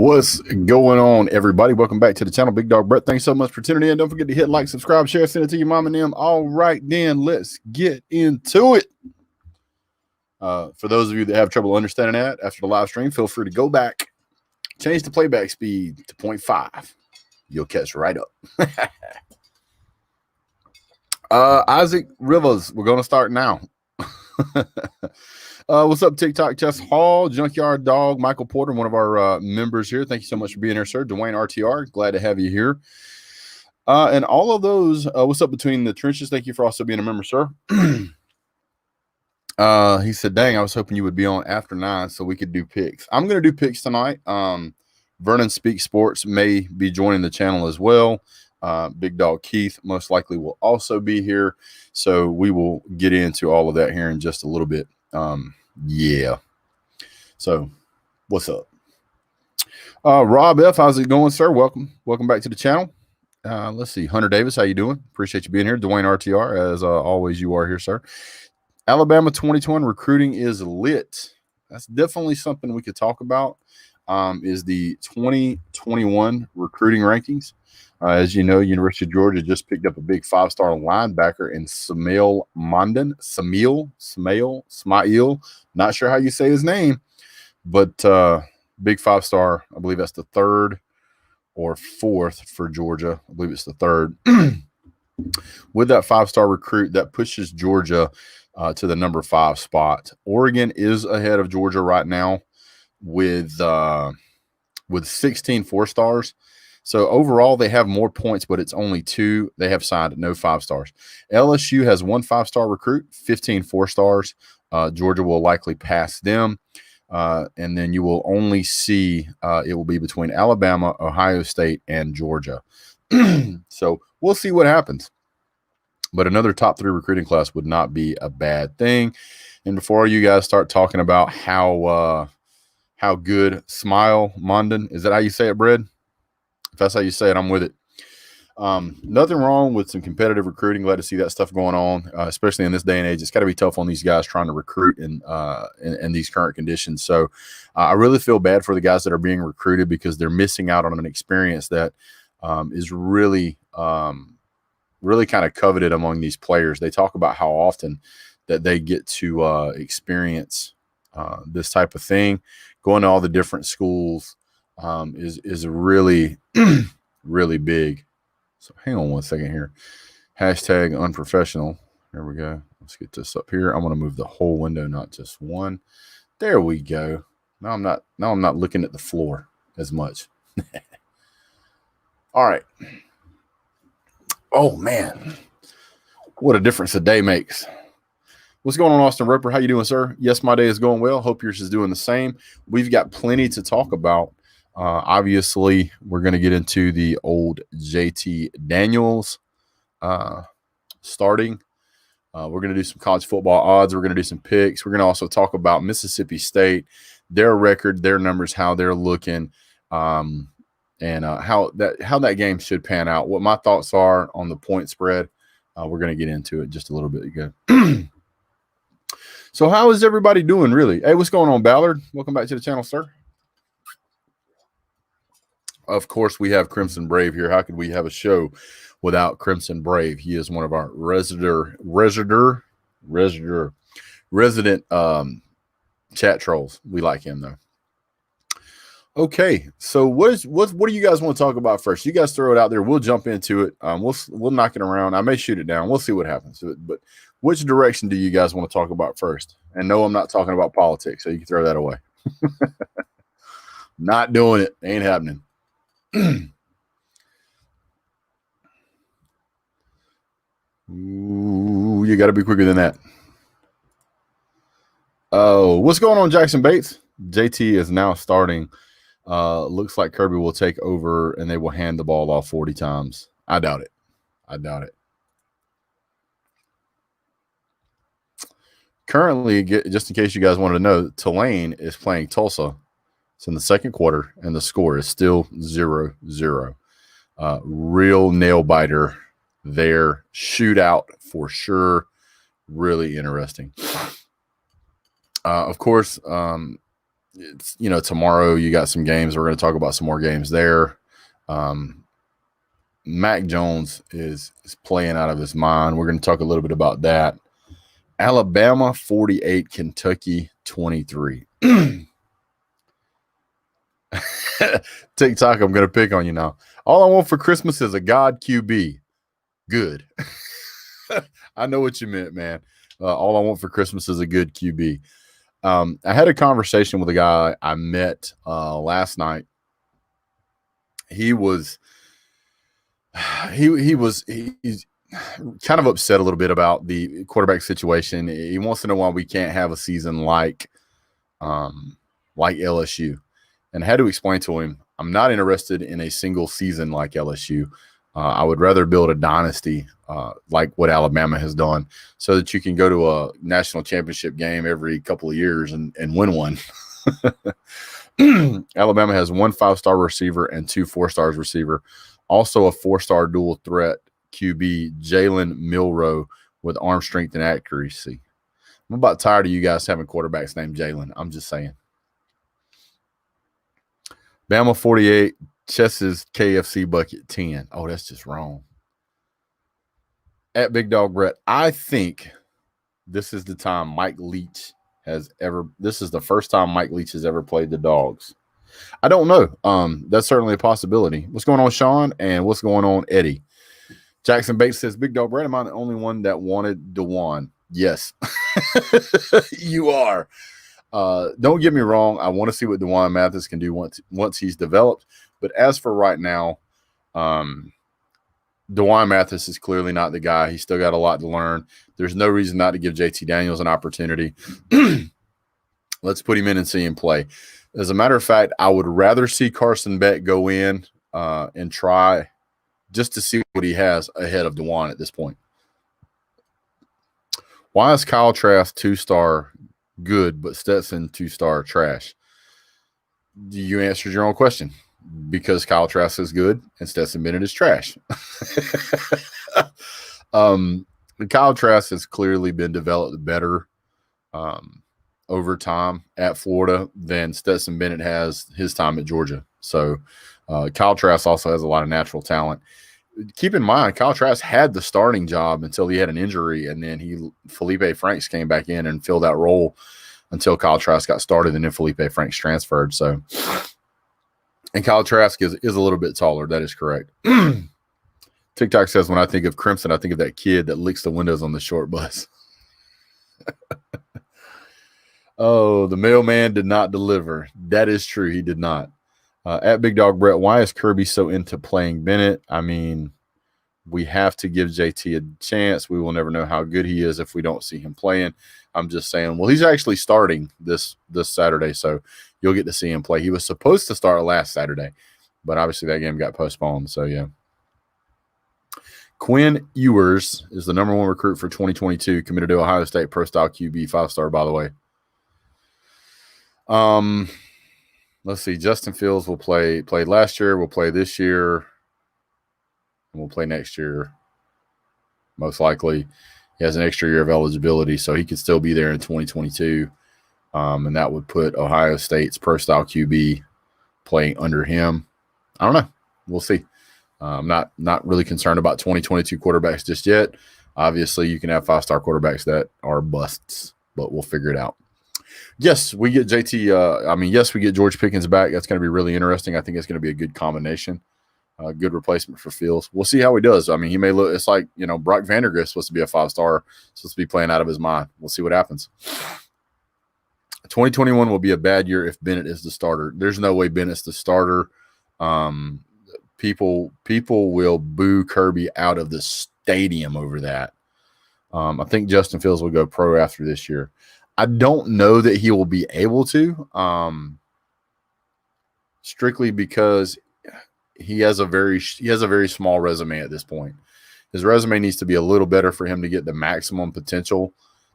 What's going on, everybody? Welcome back to the channel. Big Dog Brett. Thanks so much for tuning in. Don't forget to hit like, subscribe, share, send it to your mom and them. All right, then let's get into it. For those of you that have trouble understanding that after the live stream, feel free to go back, change the playback speed to 0.5. You'll catch right up. Isaac Rivers, we're going to start now. What's up, TikTok Chess Hall, Junkyard Dog, Michael Porter, one of our members here. Thank you so much for being here, sir. Dwayne RTR, glad to have you here. And all of those, what's up between the trenches? Thank you for also being a member, sir. He said, dang, I was hoping you would be on after 9 so we could do picks. I'm going to do picks tonight. Vernon Speak Sports may be joining the channel as well. Big Dog Keith most likely will also be here. So we will get into all of that here in just a little bit. Yeah. So what's up? Rob F, how's it going, sir? Welcome back to the channel. Let's see. Hunter Davis, how you doing? Appreciate you being here. Dwayne RTR, as always, you are here, sir. Alabama 2021 recruiting is lit. That's definitely something we could talk about. Is the 2021 recruiting rankings. As you know, University of Georgia just picked up a big 5-star linebacker in Smail Mondon. Smail. Not sure how you say his name, but big 5-star. I believe that's the 3rd or 4th for Georgia. I believe it's the 3rd. With that 5-star recruit, that pushes Georgia to the number 5 spot. Oregon is ahead of Georgia right now with 16 4-stars. So overall, they have more points, but it's only 2. They have signed no 5-stars. LSU has 1 5-star recruit, 15 4-stars. Georgia will likely pass them. And then you will only see it will be between Alabama, Ohio State, and Georgia. So we'll see what happens. But another top 3 recruiting class would not be a bad thing. And before you guys start talking about how good Smile Mondon, is that how you say it, Brad? If that's how you say it, I'm with it. Nothing wrong with some competitive recruiting. Glad to see that stuff going on, especially in this day and age. It's got to be tough on these guys trying to recruit in these current conditions. So I really feel bad for the guys that are being recruited because they're missing out on an experience that is really kind of coveted among these players. They talk about how often that they get to experience this type of thing. Going to all the different schools is really, really big. So hang on one second here. Hashtag unprofessional. There we go. Let's get this up here. I'm going to move the whole window, not just one. There we go. Now I'm not looking at the floor as much. All right. Oh man, what a difference a day makes. What's going on, Austin Roper? How you doing, sir? Yes, my day is going well. Hope yours is doing the same. We've got plenty to talk about. Obviously, we're going to get into the old JT Daniels starting. We're going to do some college football odds. We're going to do some picks. We're going to also talk about Mississippi State, their record, their numbers, how they're looking, and how that game should pan out. What my thoughts are on the point spread. We're going to get into it just a little bit ago. So how is everybody doing, really? Hey, what's going on, Ballard? Welcome back to the channel, sir. Of course, we have Crimson Brave here. How could we have a show without Crimson Brave? He is one of our resident chat trolls. We like him, though. Okay, so what do you guys want to talk about first? You guys throw it out there. We'll jump into it. We'll knock it around. I may shoot it down. We'll see what happens. But which direction do you guys want to talk about first? And no, I'm not talking about politics, so you can throw that away. Not doing it. Ain't happening. Ooh, you got to be quicker than that. Oh, what's going on, Jackson Bates? JT is now starting. Looks like Kirby will take over and they will hand the ball off 40 times. I doubt it. Currently, just in case you guys wanted to know, Tulane is playing Tulsa. It's in the second quarter, and the score is still 0-0. Real nail biter there. Shootout for sure. Really interesting. Of course, it's, tomorrow you got some games. We're going to talk about some more games there. Mac Jones is playing out of his mind. We're going to talk a little bit about that. Alabama 48, Kentucky 23. TikTok, I'm going to pick on you now. All I want for Christmas is a God QB. Good. I know what you meant, man. All I want for Christmas is a good QB. I had a conversation with a guy I met last night. He's kind of upset a little bit about the quarterback situation. He wants to know why we can't have a season like LSU. And I had to explain to him, I'm not interested in a single season like LSU. I would rather build a dynasty like what Alabama has done, so that you can go to a national championship game every couple of years and win one. Alabama has 1 5-star receiver and 2 4-stars receiver. Also a 4-star dual threat QB, Jalen Milroe, with arm strength and accuracy. I'm about tired of you guys having quarterbacks named Jalen. I'm just saying. Bama 48, Chess's KFC bucket 10. Oh, that's just wrong. At Big Dog Brett, I think this is the time Mike Leach this is the first time Mike Leach has ever played the Dogs. I don't know. That's certainly a possibility. What's going on, Sean? And what's going on, Eddie? Jackson Bates says, Big Dog Brett, am I the only one that wanted DeJuan? Yes. You are. Don't get me wrong. I want to see what DeJuan Mathis can do once he's developed. But as for right now, DeJuan Mathis is clearly not the guy. He's still got a lot to learn. There's no reason not to give JT Daniels an opportunity. Let's put him in and see him play. As a matter of fact, I would rather see Carson Beck go in and try just to see what he has ahead of DeJuan at this point. Why is Kyle Trask 2-star good, but Stetson 2-star trash? You answered your own question. Because Kyle Trask is good and Stetson Bennett is trash. Kyle Trask has clearly been developed better over time at Florida than Stetson Bennett has his time at Georgia. So Kyle Trask also has a lot of natural talent. Keep in mind, Kyle Trask had the starting job until he had an injury, and then Felipe Franks came back in and filled that role until Kyle Trask got started, and then Felipe Franks transferred. So. And Kyle Trask is a little bit taller. That is correct. TikTok says, when I think of Crimson, I think of that kid that licks the windows on the short bus. Oh, the mailman did not deliver. That is true. He did not. At Big Dog Brett, why is Kirby so into playing Bennett? I mean, we have to give JT a chance. We will never know how good he is if we don't see him playing. I'm just saying, well, he's actually starting this Saturday, so you'll get to see him play. He was supposed to start last Saturday, but obviously that game got postponed, so yeah. Quinn Ewers is the number 1 recruit for 2022, committed to Ohio State, pro-style QB, 5-star, by the way. Let's see. Justin Fields played last year, will play this year, and will play next year, most likely. He has an extra year of eligibility, so he could still be there in 2022. And that would put Ohio State's pro-style QB playing under him. I don't know. We'll see. I'm not really concerned about 2022 quarterbacks just yet. Obviously, you can have 5-star quarterbacks that are busts, but we'll figure it out. Yes, we get yes, we get George Pickens back. That's going to be really interesting. I think it's going to be a good combination. Good replacement for Fields. We'll see how he does. I mean, he may look – it's like, Brock Vandergrift's supposed to be a 5-star, supposed to be playing out of his mind. We'll see what happens. 2021 will be a bad year if Bennett is the starter. There's no way Bennett's the starter. People will boo Kirby out of the stadium over that. I think Justin Fields will go pro after this year. I don't know that he will be able to, strictly because he has a very small resume at this point. His resume needs to be a little better for him to get the maximum potential.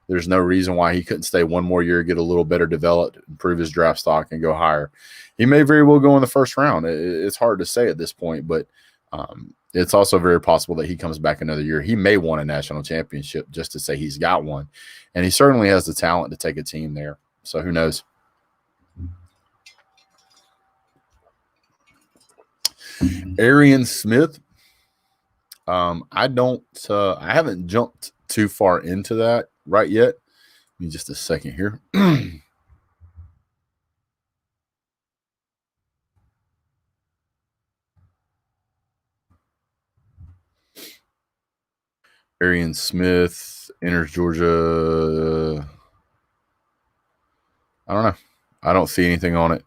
There's no reason why he couldn't stay one more year, get a little better developed, improve his draft stock, and go higher. He may very well go in the first round. It's hard to say at this point, but it's also very possible that he comes back another year. He may win a national championship just to say he's got one. And he certainly has the talent to take a team there. So who knows? Arian Smith. I haven't jumped too far into that right yet. Give me just a second here. Arian Smith enters Georgia. I don't know. I don't see anything on it.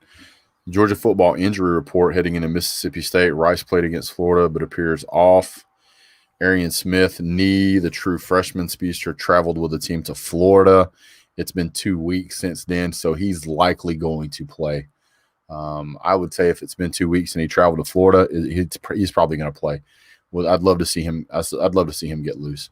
Georgia football injury report heading into Mississippi State. Rice played against Florida but appears off. Arian Smith, knee, the true freshman speedster, traveled with the team to Florida. It's been 2 weeks since then, so he's likely going to play. I would say if it's been 2 weeks and he traveled to Florida, he's probably going to play. Well, I'd love to see him. I'd love to see him get loose.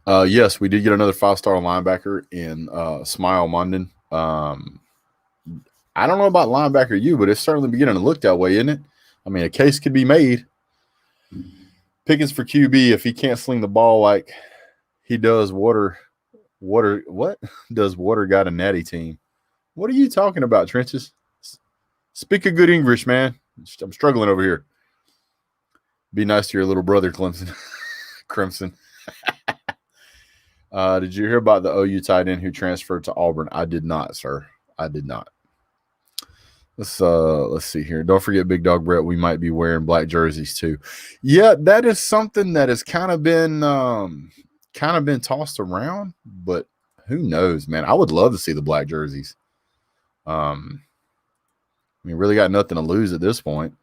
Yes, we did get another 5-star linebacker in Smile Munden. I don't know about linebacker U, but it's certainly beginning to look that way, isn't it? I mean, a case could be made. Pickens for QB if he can't sling the ball like he does. What does Water got a natty team? What are you talking about, Trenches? Speak a good English, man. I'm struggling over here. Be nice to your little brother, Clemson. Crimson. Did you hear about the OU tight end who transferred to Auburn? I did not, sir. I did not. Let's see here. Don't forget Big Dog Brett. We might be wearing black jerseys too. Yeah, that is something that has kind of been tossed around, but who knows, man? I would love to see the black jerseys. We really got nothing to lose at this point.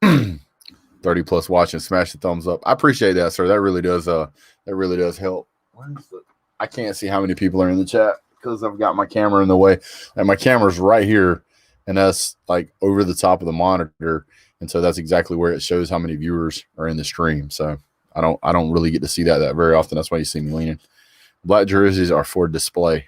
30 plus watching, smash the thumbs up. I appreciate that, sir. That really does help. I can't see how many people are in the chat because I've got my camera in the way, and my camera's right here, and that's like over the top of the monitor, and so that's exactly where it shows how many viewers are in the stream. So I don't really get to see that very often. That's why you see me leaning. Black jerseys are for display.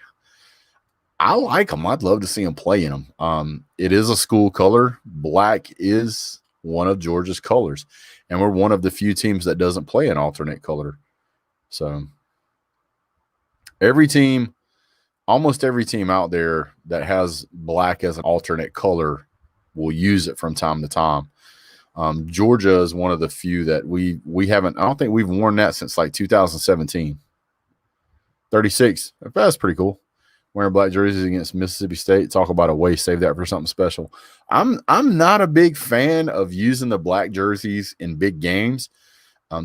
I like them. I'd love to see them play in them. It is a school color. Black is one of Georgia's colors, and we're one of the few teams that doesn't play an alternate color. So almost every team out there that has black as an alternate color will use it from time to time. Georgia is one of the few that we haven't. I don't think we've worn that since like 2017. 36. That's pretty cool. Wearing black jerseys against Mississippi State. Talk about a way. Save that for something special. I'm not a big fan of using the black jerseys in big games.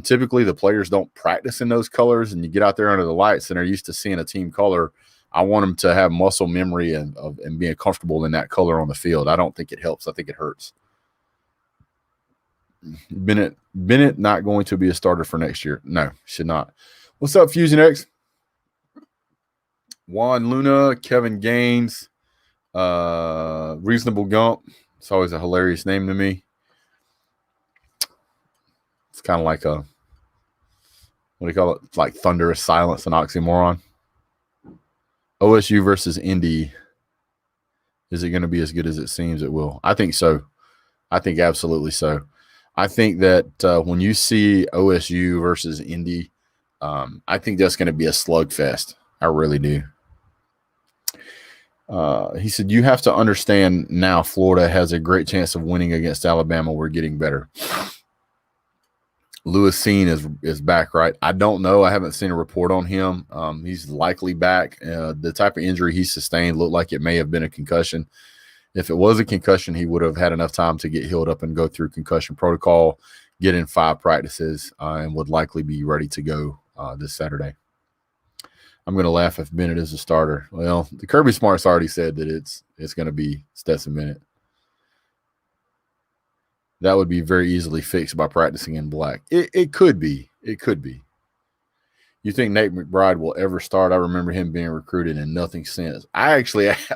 Typically, the players don't practice in those colors, and you get out there under the lights and they're used to seeing a team color. I want them to have muscle memory and being comfortable in that color on the field. I don't think it helps. I think it hurts. Bennett not going to be a starter for next year. No, should not. What's up, Fusion X? Juan Luna, Kevin Gaines, Reasonable Gump. It's always a hilarious name to me. It's kind of like what do you call it? Like thunderous silence, an oxymoron. OSU versus Indy. Is it going to be as good as it seems it will? I think so. I think absolutely so. I think that when you see OSU versus Indy, I think that's going to be a slugfest. I really do. He said, you have to understand now Florida has a great chance of winning against Alabama. We're getting better. Lewis Seen is back, right? I don't know. I haven't seen a report on him. He's likely back. The type of injury he sustained looked like it may have been a concussion. If it was a concussion, he would have had enough time to get healed up and go through concussion protocol, get in 5 practices, and would likely be ready to go this Saturday. I'm going to laugh if Bennett is a starter. Well, the Kirby Smart's already said that it's going to be Stetson Bennett. That would be very easily fixed by practicing in black. It could be. It could be. You think Nate McBride will ever start? I remember him being recruited and nothing since. I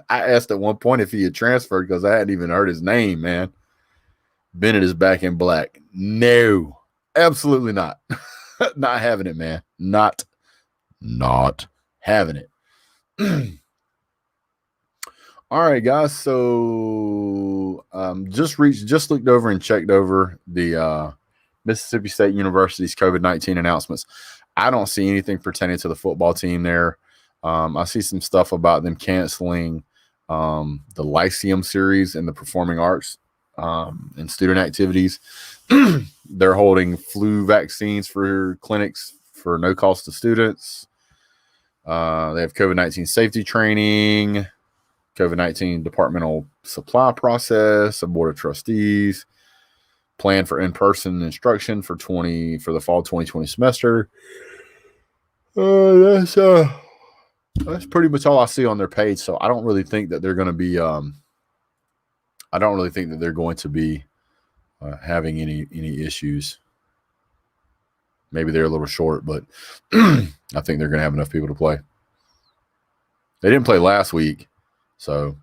asked at one point if he had transferred because I hadn't even heard his name, man. Bennett is back in black. No, absolutely not. Not having it, man. Not having it. All right, guys. So just looked over and checked over the Mississippi State University's COVID-19 announcements. I don't see anything pertaining to the football team there. I see some stuff about them canceling the Lyceum series and the performing arts and student activities. They're holding flu vaccines for clinics for no cost to students. They have COVID-19 safety training, COVID-19 departmental supply process, a board of trustees, plan for in-person instruction for the fall 2020 semester. That's pretty much all I see on their page. So I don't really think that they're going to be. I don't really think that they're going to be having any issues. Maybe they're a little short, but I think they're going to have enough people to play. They didn't play last week, so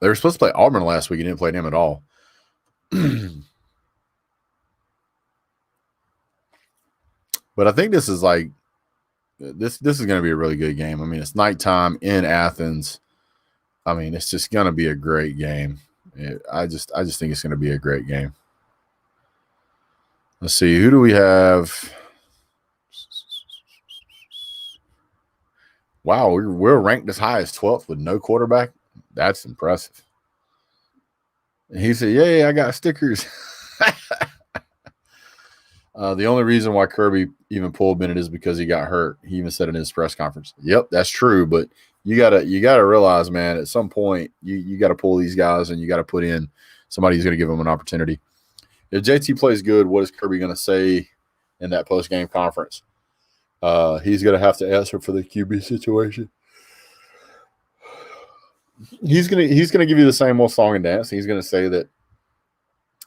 they were supposed to play Auburn last week and didn't play them at all. But I think this is like this is going to be a really good game. I mean, it's nighttime in Athens. I mean, it's just going to be a great game. I just think it's going to be a great game. Let's see, who do we have? Wow, we're ranked as high as 12th with no quarterback. That's impressive. And he said, "Yeah, I got stickers." The only reason why Kirby even pulled Bennett is because he got hurt. He even said in his press conference, "Yep, that's true." But you gotta realize, man, at some point you got to pull these guys and you got to put in somebody who's going to give them an opportunity. If JT plays good, what is Kirby going to say in that post-game conference? He's going to have to answer for the QB situation. He's gonna give you the same old song and dance. He's going to say that,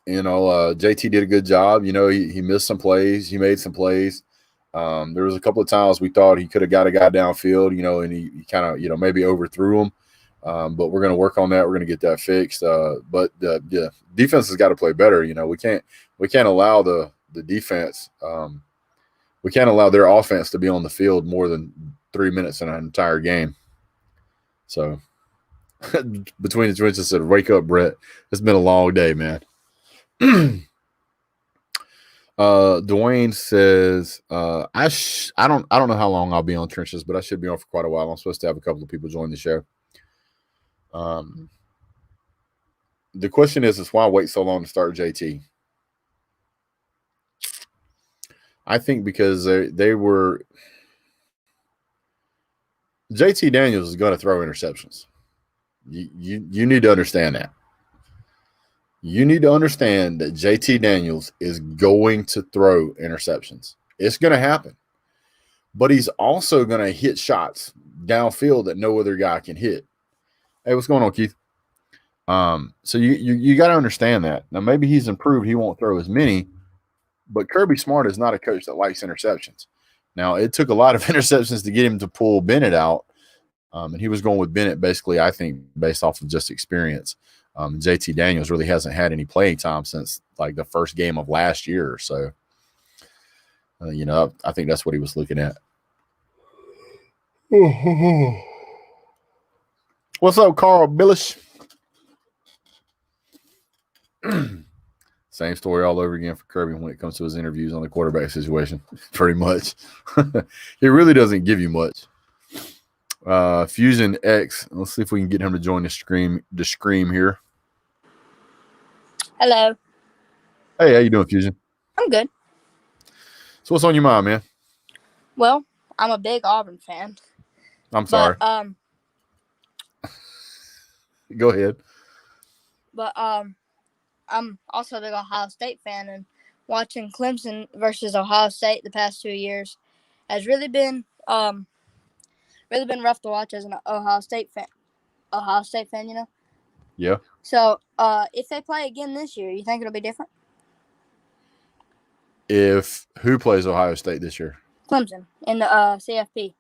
JT did a good job. He missed some plays. He made some plays. There was a couple of times we thought he could have got a guy downfield, and he kind of, maybe overthrew him. But we're going to work on that. We're going to get that fixed. But the defense has got to play better. We can't allow the defense. We can't allow their offense to be on the field more than 3 minutes in an entire game. So between the twins, I said, "Wake up, Brett. It's been a long day, man." Dwayne says, I don't know how long I'll be on Trenches, but I should be on for quite a while. I'm supposed to have a couple of people join the show. The question is why wait so long to start JT? I think because they were JT Daniels is going to throw interceptions. You need to understand that. You need to understand that JT Daniels is going to throw interceptions. It's going to happen. But he's also going to hit shots downfield that no other guy can hit. Hey, what's going on, Keith? So you got to understand that. Now, maybe he's improved. He won't throw as many. But Kirby Smart is not a coach that likes interceptions. Now, it took a lot of interceptions to get him to pull Bennett out. And he was going with Bennett basically, I think, based off of just experience. JT Daniels really hasn't had any playing time since like the first game of last year. So, I think that's what he was looking at. What's up, Carl Billish? Same story all over again for Kirby when it comes to his interviews on the quarterback situation. Pretty much. He really doesn't give you much. Fusion X. Let's see if we can get him to join the scream here. Hello. Hey, how you doing, Fusion? I'm good. So what's on your mind, man? Well, I'm a big Auburn fan. I'm sorry. Go ahead. But I'm also a big Ohio State fan, and watching Clemson versus Ohio State the past 2 years has really been rough to watch as an Ohio State fan. Yeah. So, if they play again this year, you think it'll be different? If who plays Ohio State this year? Clemson in the CFP.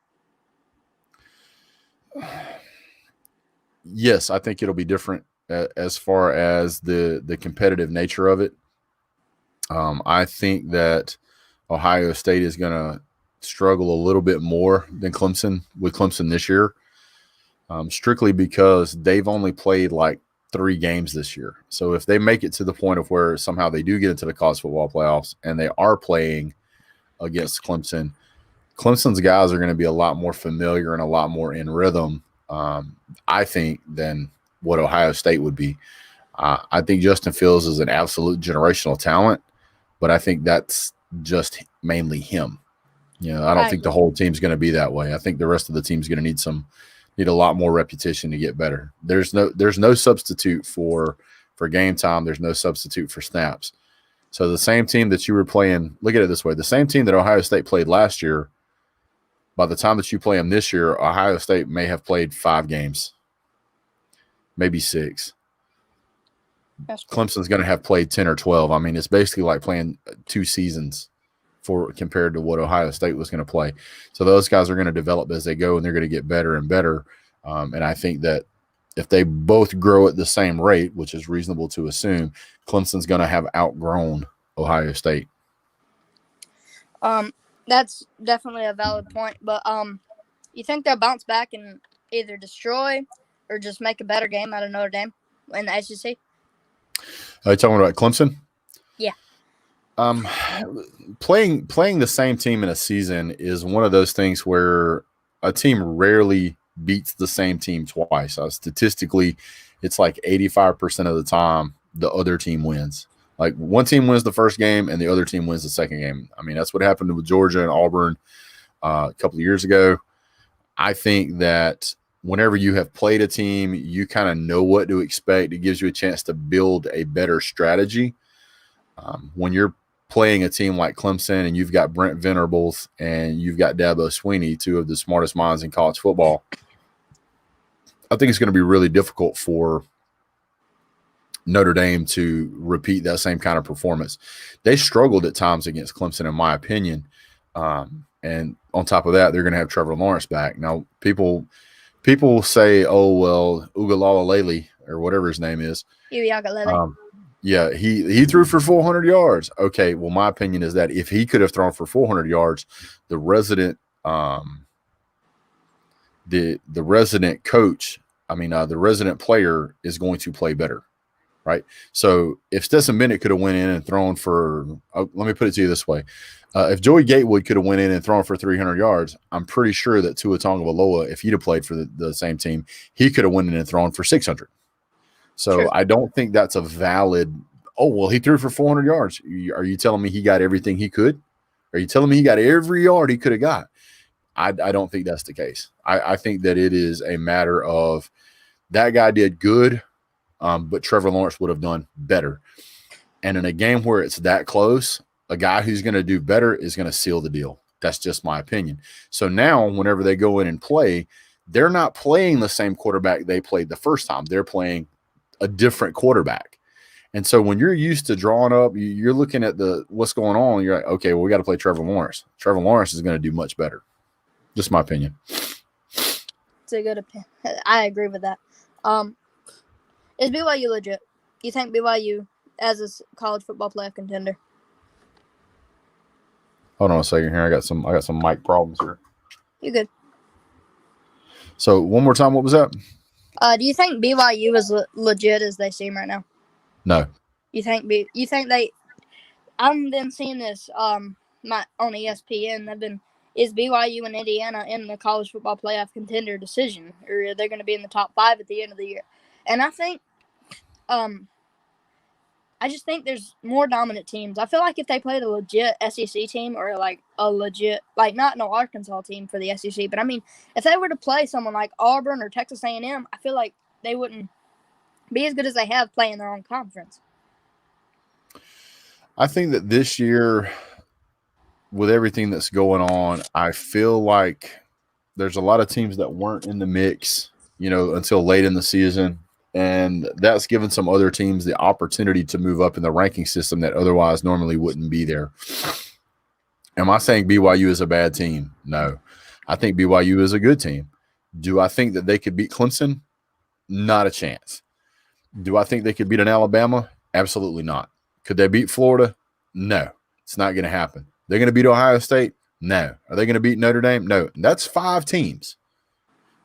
Yes, I think it'll be different as far as the competitive nature of it. I think that Ohio State is going to struggle a little bit more than Clemson this year, strictly because they've only played like 3 games this year. So if they make it to the point of where somehow they do get into the college football playoffs and they are playing against Clemson. Clemson's guys are going to be a lot more familiar and a lot more in rhythm, I think, than what Ohio State would be. I think Justin Fields is an absolute generational talent, but I think that's just mainly him. I don't think the whole team's going to be that way. I think the rest of the team's going to need a lot more repetition to get better. There's no substitute for game time. There's no substitute for snaps. So the same team that you were playing, look at it this way: the same team that Ohio State played last year, by the time that you play them this year, Ohio State may have played 5 games, maybe 6. Clemson's going to have played 10 or 12. I mean, it's basically like playing 2 seasons compared to what Ohio State was going to play. So those guys are going to develop as they go, and they're going to get better and better. And I think that if they both grow at the same rate, which is reasonable to assume, Clemson's going to have outgrown Ohio State. That's definitely a valid point. But you think they'll bounce back and either destroy or just make a better game out of Notre Dame in the SEC? Are you talking about Clemson? Yeah. Playing the same team in a season is one of those things where a team rarely beats the same team twice. Statistically, it's like 85% of the time the other team wins. Like one team wins the first game and the other team wins the second game. I mean, that's what happened with Georgia and Auburn a couple of years ago. I think that whenever you have played a team, you kind of know what to expect. It gives you a chance to build a better strategy. When you're playing a team like Clemson and you've got Brent Venables and you've got Dabo Swinney, 2 of the smartest minds in college football, I think it's going to be really difficult for Notre Dame to repeat that same kind of performance. They struggled at times against Clemson, in my opinion. And on top of that, they're going to have Trevor Lawrence back. Now, people say, oh, well, Ugalala or whatever his name is. Yeah, he threw for 400 yards. Okay, well, my opinion is that if he could have thrown for 400 yards, the resident coach, the resident player is going to play better, right? So if Stetson Bennett could have went in and thrown for, let me put it to you this way. If Joey Gatewood could have went in and thrown for 300 yards, I'm pretty sure that Tua Tagovailoa, if he'd have played for the same team, he could have went in and thrown for 600. So True. I don't think that's a valid, he threw for 400 yards. Are you telling me he got everything he could? Are you telling me he got every yard he could have got? I don't think that's the case. I think that it is a matter of that guy did good, but Trevor Lawrence would have done better. And in a game where it's that close, a guy who's going to do better is going to seal the deal. That's just my opinion. So now whenever they go in and play, they're not playing the same quarterback they played the first time. They're playing a different quarterback. And so when you're used to drawing up, you're looking at what's going on. You're like, okay, well, we got to play Trevor Lawrence. Trevor Lawrence is going to do much better. Just my opinion. It's a good opinion. I agree with that. Is BYU legit? You think BYU as a college football playoff contender? Hold on a second here. I got some mic problems here. You good? So one more time, what was that? Do you think BYU is legit as they seem right now? No. You think they? I've been seeing this on ESPN. Is BYU and Indiana in the college football playoff contender decision, or are they going to be in the top 5 at the end of the year? And I think, I just think there's more dominant teams. I feel like if they played a legit SEC team or like a legit, like not no Arkansas team for the SEC, but I mean, if they were to play someone like Auburn or Texas A&M, I feel like they wouldn't be as good as they have playing their own conference. I think that this year, with everything that's going on, I feel like there's a lot of teams that weren't in the mix, until late in the season. And that's given some other teams the opportunity to move up in the ranking system that otherwise normally wouldn't be there. Am I saying BYU is a bad team? No. I think BYU is a good team. Do I think that they could beat Clemson? Not a chance. Do I think they could beat an Alabama? Absolutely not. Could they beat Florida? No. It's not going to happen. They're going to beat Ohio State? No. Are they going to beat Notre Dame? No. That's 5 teams,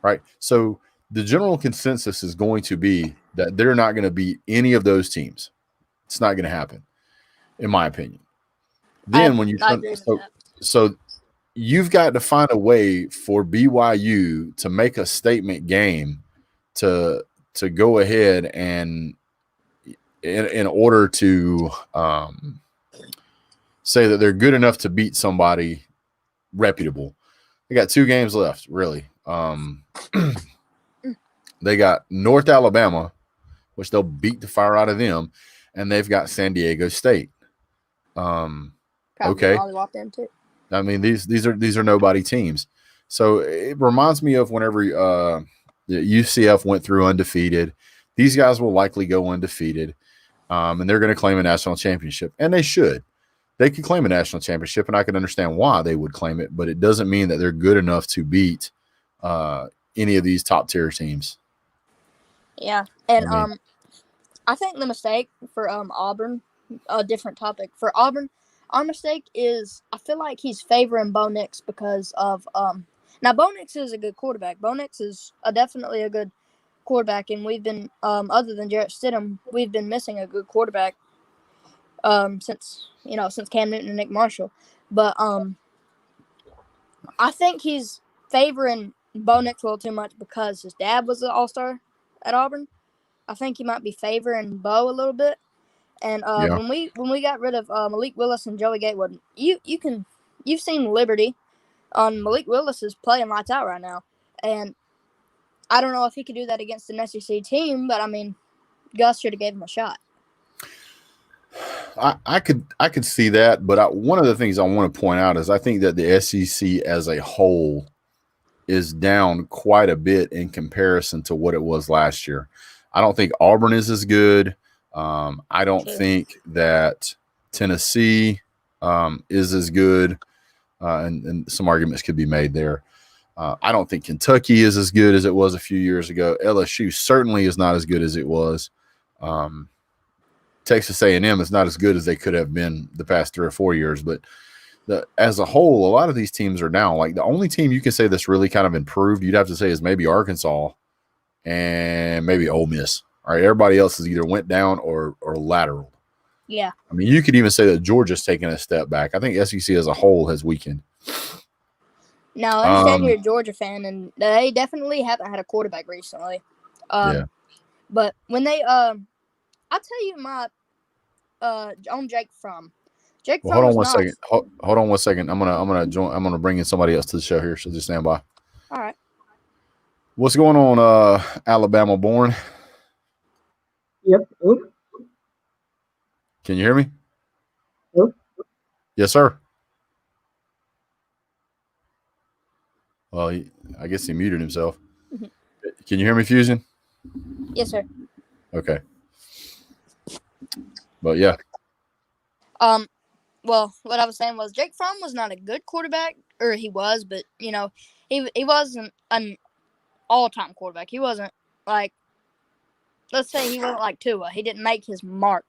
right? So the general consensus is going to be that they're not going to beat any of those teams. It's not going to happen, in my opinion. Then So you've got to find a way for BYU to make a statement game to go ahead and in order to say that they're good enough to beat somebody reputable. They got 2 games left, really. They got North Alabama, which they'll beat the fire out of them, and they've got San Diego State. Probably Okay. mollywop them too. I mean, these are nobody teams. So it reminds me of whenever the UCF went through undefeated. These guys will likely go undefeated, and they're going to claim a national championship, and they should. They could claim a national championship, and I can understand why they would claim it, but it doesn't mean that they're good enough to beat any of these top tier teams. Yeah, and I think the mistake for Auburn, a different topic for Auburn, our mistake is I feel like he's favoring Bo Nix because of now Bo Nix is a good quarterback. Bo Nix is definitely a good quarterback, and we've been other than Jarrett Stidham, we've been missing a good quarterback since Cam Newton and Nick Marshall. But I think he's favoring Bo Nix a little too much because his dad was an all-star at Auburn. I think he might be favoring Bo a little bit. And when we got rid of Malik Willis and Joey Gatewood, you've seen Liberty. Malik Willis is playing lights out right now, and I don't know if he could do that against an SEC team, but I mean, Gus should have gave him a shot. I could see that, but one of the things I want to point out is I think that the SEC as a whole is down quite a bit in comparison to what it was last year. I don't think Auburn is as good. I don't think that Tennessee is as good, and some arguments could be made there. I don't think Kentucky is as good as it was a few years ago. LSU certainly is not as good as it was. Texas A&M is not as good as they could have been the past 3 or 4 years, but as a whole, a lot of these teams are down. Like the only team you can say that's really kind of improved, you'd have to say is maybe Arkansas and maybe Ole Miss. All right, everybody else has either went down or lateral. Yeah. I mean, you could even say that Georgia's taken a step back. I think SEC as a whole has weakened. Now, I understand you're a Georgia fan, and they definitely haven't had a quarterback recently. Yeah. But when they I'll tell you my on Jake Fromm. Hold on one second. Hold on one second. I'm gonna bring in somebody else to the show here. So just stand by. All right. What's going on, Alabama born? Yep. Can you hear me? Yep. Yes, sir. Well, I guess he muted himself. Mm-hmm. Can you hear me, Fusion? Yes, sir. Okay. But yeah. Well, what I was saying was Jake Fromm was not a good quarterback, or he was, but he wasn't an all-time quarterback. He wasn't like, let's say he wasn't like Tua. He didn't make his mark.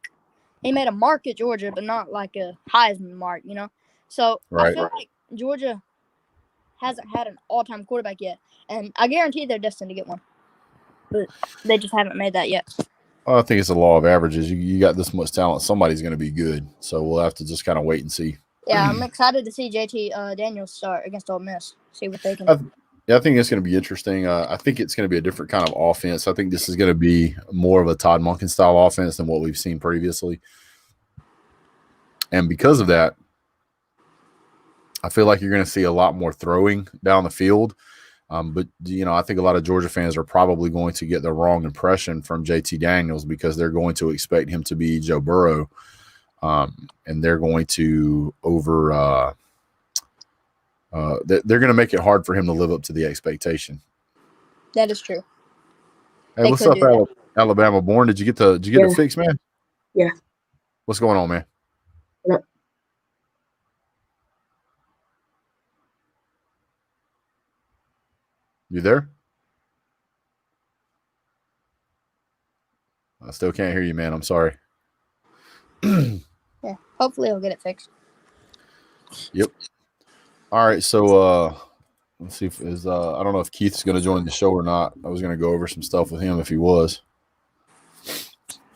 He made a mark at Georgia, but not like a Heisman mark, So right. I feel like Georgia hasn't had an all-time quarterback yet, and I guarantee they're destined to get one, but they just haven't made that yet. Well, I think it's a law of averages. You got this much talent, somebody's going to be good. So we'll have to just kind of wait and see. Yeah, I'm excited to see JT Daniels start against Ole Miss. See what they can do. I think it's going to be interesting. I think it's going to be a different kind of offense. I think this is going to be more of a Todd Monken style offense than what we've seen previously. And because of that, I feel like you're going to see a lot more throwing down the field. But, I think a lot of Georgia fans are probably going to get the wrong impression from JT Daniels because they're going to expect him to be Joe Burrow. And they're going to they're going to make it hard for him to live up to the expectation. That is true. Hey, what's up, Alabama born? Did you get the fix, man? Yeah. What's going on, man? Yep. You there? I still can't hear you, man. I'm sorry. Yeah. Hopefully he'll get it fixed. Yep. All right. So let's see if I don't know if Keith's going to join the show or not. I was going to go over some stuff with him if he was.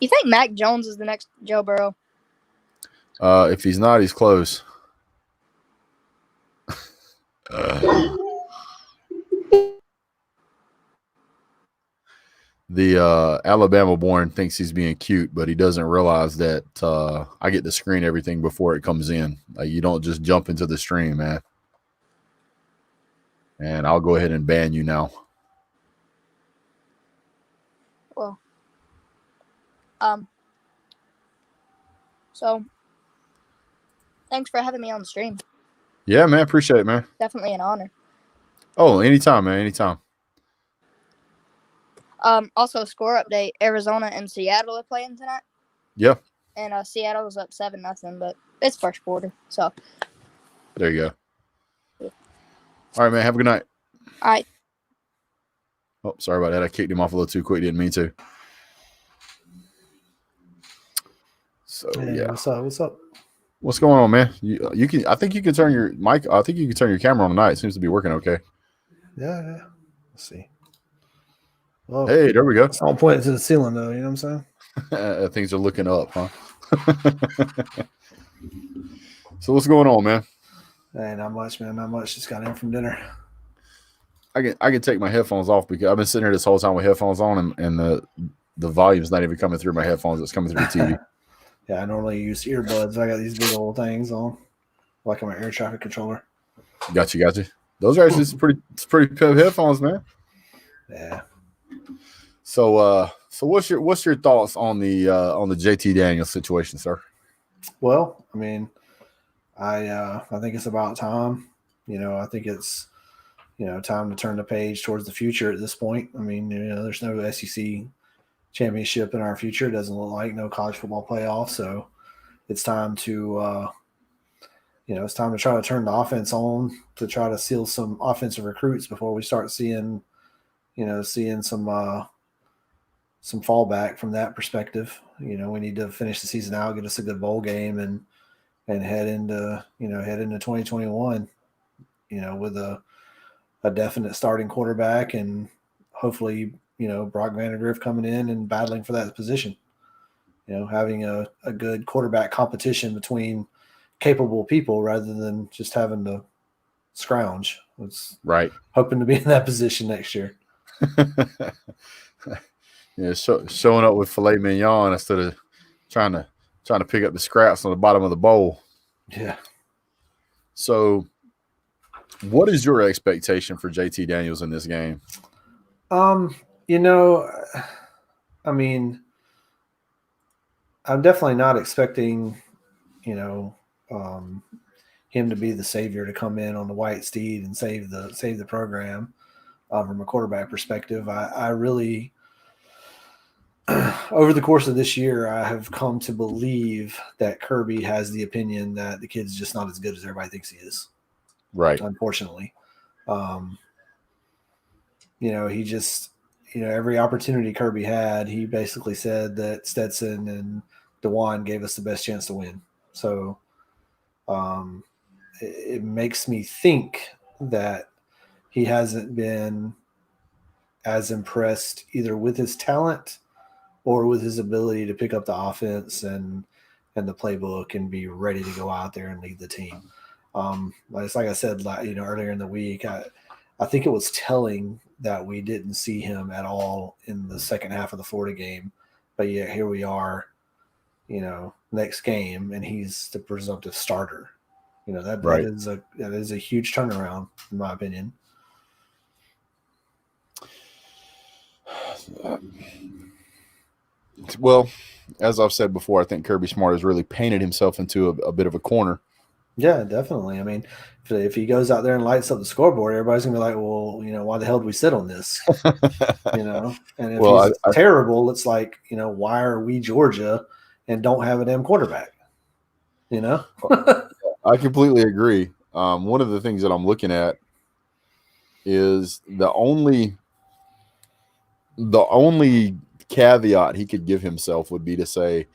You think Mac Jones is the next Joe Burrow? If he's not, he's close. The Alabama born thinks he's being cute, but he doesn't realize that I get to screen everything before it comes in. You don't just jump into the stream, man. And I'll go ahead and ban you now. Well, so thanks for having me on the stream. Yeah, man. Appreciate it, man. Definitely an honor. Oh, anytime, man. Anytime. Also, score update: Arizona and Seattle are playing tonight. Yeah. And Seattle was up 7-0, but it's first quarter, so. There you go. Yeah. All right, man. Have a good night. All right. Oh, sorry about that. I kicked him off a little too quick. Didn't mean to. So yeah. What's up? What's going on, man? You can. I think you can turn your mic. I think you can turn your camera on tonight. It seems to be working okay. Yeah. Let's see. Well, hey, there we go. I'll point it to the ceiling, though. You know what I'm saying? Things are looking up, huh? So what's going on, man? Hey, not much, man. Not much. Just got in from dinner. I can take my headphones off because I've been sitting here this whole time with headphones on, and the volume's not even coming through my headphones. It's coming through the TV. Yeah, I normally use earbuds. I got these big old things on, like my air traffic controller. Got you. Those are actually pretty good headphones, man. Yeah. So what's your thoughts on the JT Daniels situation, sir? Well, I mean, I think it's about time. I think it's time to turn the page towards the future at this point. I mean, there's no SEC championship in our future. It doesn't look like no college football playoff. So it's time to try to turn the offense on to try to seal some offensive recruits before we start seeing some fallback from that perspective. We need to finish the season out, get us a good bowl game, and head into 2021, with a definite starting quarterback, and hopefully, Brock Vandagriff coming in and battling for that position. Having a good quarterback competition between capable people rather than just having to scrounge. It's right. Hoping to be in that position next year. Yeah, showing up with filet mignon instead of trying to pick up the scraps on the bottom of the bowl. Yeah. So, what is your expectation for JT Daniels in this game? I mean, I'm definitely not expecting, him to be the savior to come in on the white steed and save the program. From a quarterback perspective, I really, over the course of this year, I have come to believe that Kirby has the opinion that the kid's just not as good as everybody thinks he is. Right. Unfortunately. He just, every opportunity Kirby had, he basically said that Stetson and DeJuan gave us the best chance to win. So it makes me think that he hasn't been as impressed either with his talent or with his ability to pick up the offense and the playbook and be ready to go out there and lead the team. Like I said, earlier in the week, I think it was telling that we didn't see him at all in the second half of the Florida game, but yeah, here we are, next game, and he's the presumptive starter. Right. that is a huge turnaround, in my opinion. Well, as I've said before, I think Kirby Smart has really painted himself into a bit of a corner. Yeah, definitely. I mean, if he goes out there and lights up the scoreboard, everybody's gonna be like, "Well, why the hell did we sit on this?" And if he's terrible, it's like, why are we Georgia and don't have a damn quarterback? I completely agree. One of the things that I'm looking at is the only caveat he could give himself would be to say,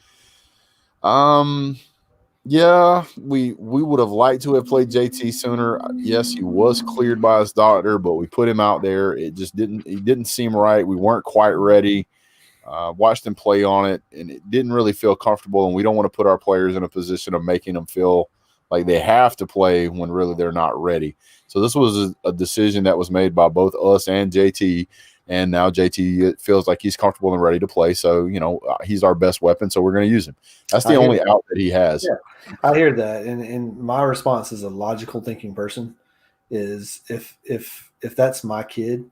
yeah, we would have liked to have played JT sooner. Yes, he was cleared by his doctor, but we put him out there. It just didn't seem right. We weren't quite ready. Watched him play on it, and it didn't really feel comfortable, and we don't want to put our players in a position of making them feel Like they have to play when really they're not ready. So this was a decision that was made by both us and JT. And now JT feels like he's comfortable and ready to play. So, he's our best weapon. So we're going to use him. That's the only out that he has. Yeah, I hear that. And my response as a logical thinking person is if that's my kid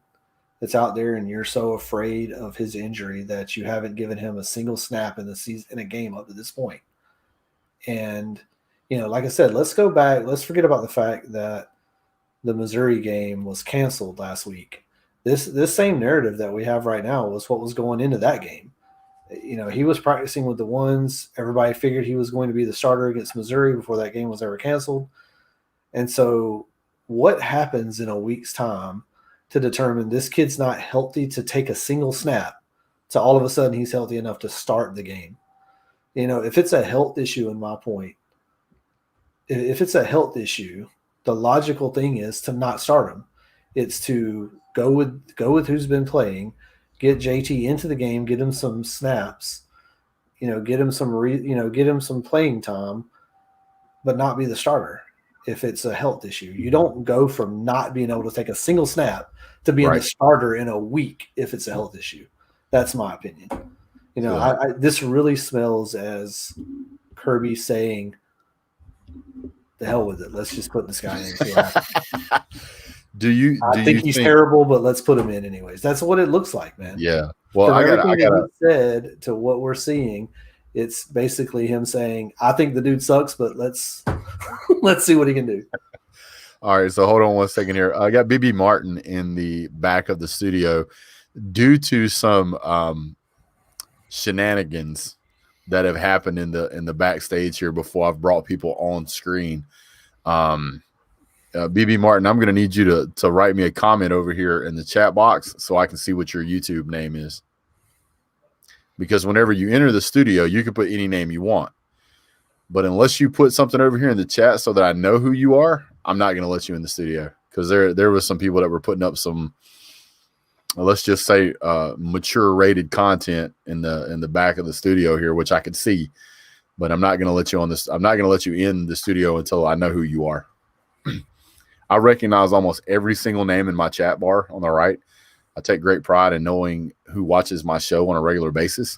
that's out there and you're so afraid of his injury that you haven't given him a single snap in the season, in a game up to this point. And, like I said, let's go back. Let's forget about the fact that the Missouri game was canceled last week. This same narrative that we have right now was what was going into that game. He was practicing with the ones. Everybody figured he was going to be the starter against Missouri before that game was ever canceled. And so what happens in a week's time to determine this kid's not healthy to take a single snap to all of a sudden he's healthy enough to start the game? If it's a health issue, in my point, if it's a health issue, the logical thing is to not start him. It's to go with who's been playing, get JT into the game, get him some snaps, get him some playing time, but not be the starter. If it's a health issue, you don't go from not being able to take a single snap to being the starter in a week if it's a health issue. That's my opinion. This really smells as Kirby saying, "The hell with it. Let's just put this guy in." And see what happens. I think he's terrible, but let's put him in anyways. That's what it looks like, man. Yeah. Well, I got said to what we're seeing. It's basically him saying, "I think the dude sucks, but let's see what he can do." All right, so hold on one second here. I got BB Martin in the back of the studio due to some shenanigans that have happened in the backstage here before I've brought people on screen. BB Martin, I'm going to need you to write me a comment over here in the chat box so I can see what your YouTube name is. Because whenever you enter the studio, you can put any name you want. But unless you put something over here in the chat so that I know who you are, I'm not going to let you in the studio. Because there was some people that were putting up some, let's just say, mature rated content in the back of the studio here, which I could see. But I'm not going to let you on this. I'm not going to let you in the studio until I know who you are. I recognize almost every single name in my chat bar on the right. I take great pride in knowing who watches my show on a regular basis.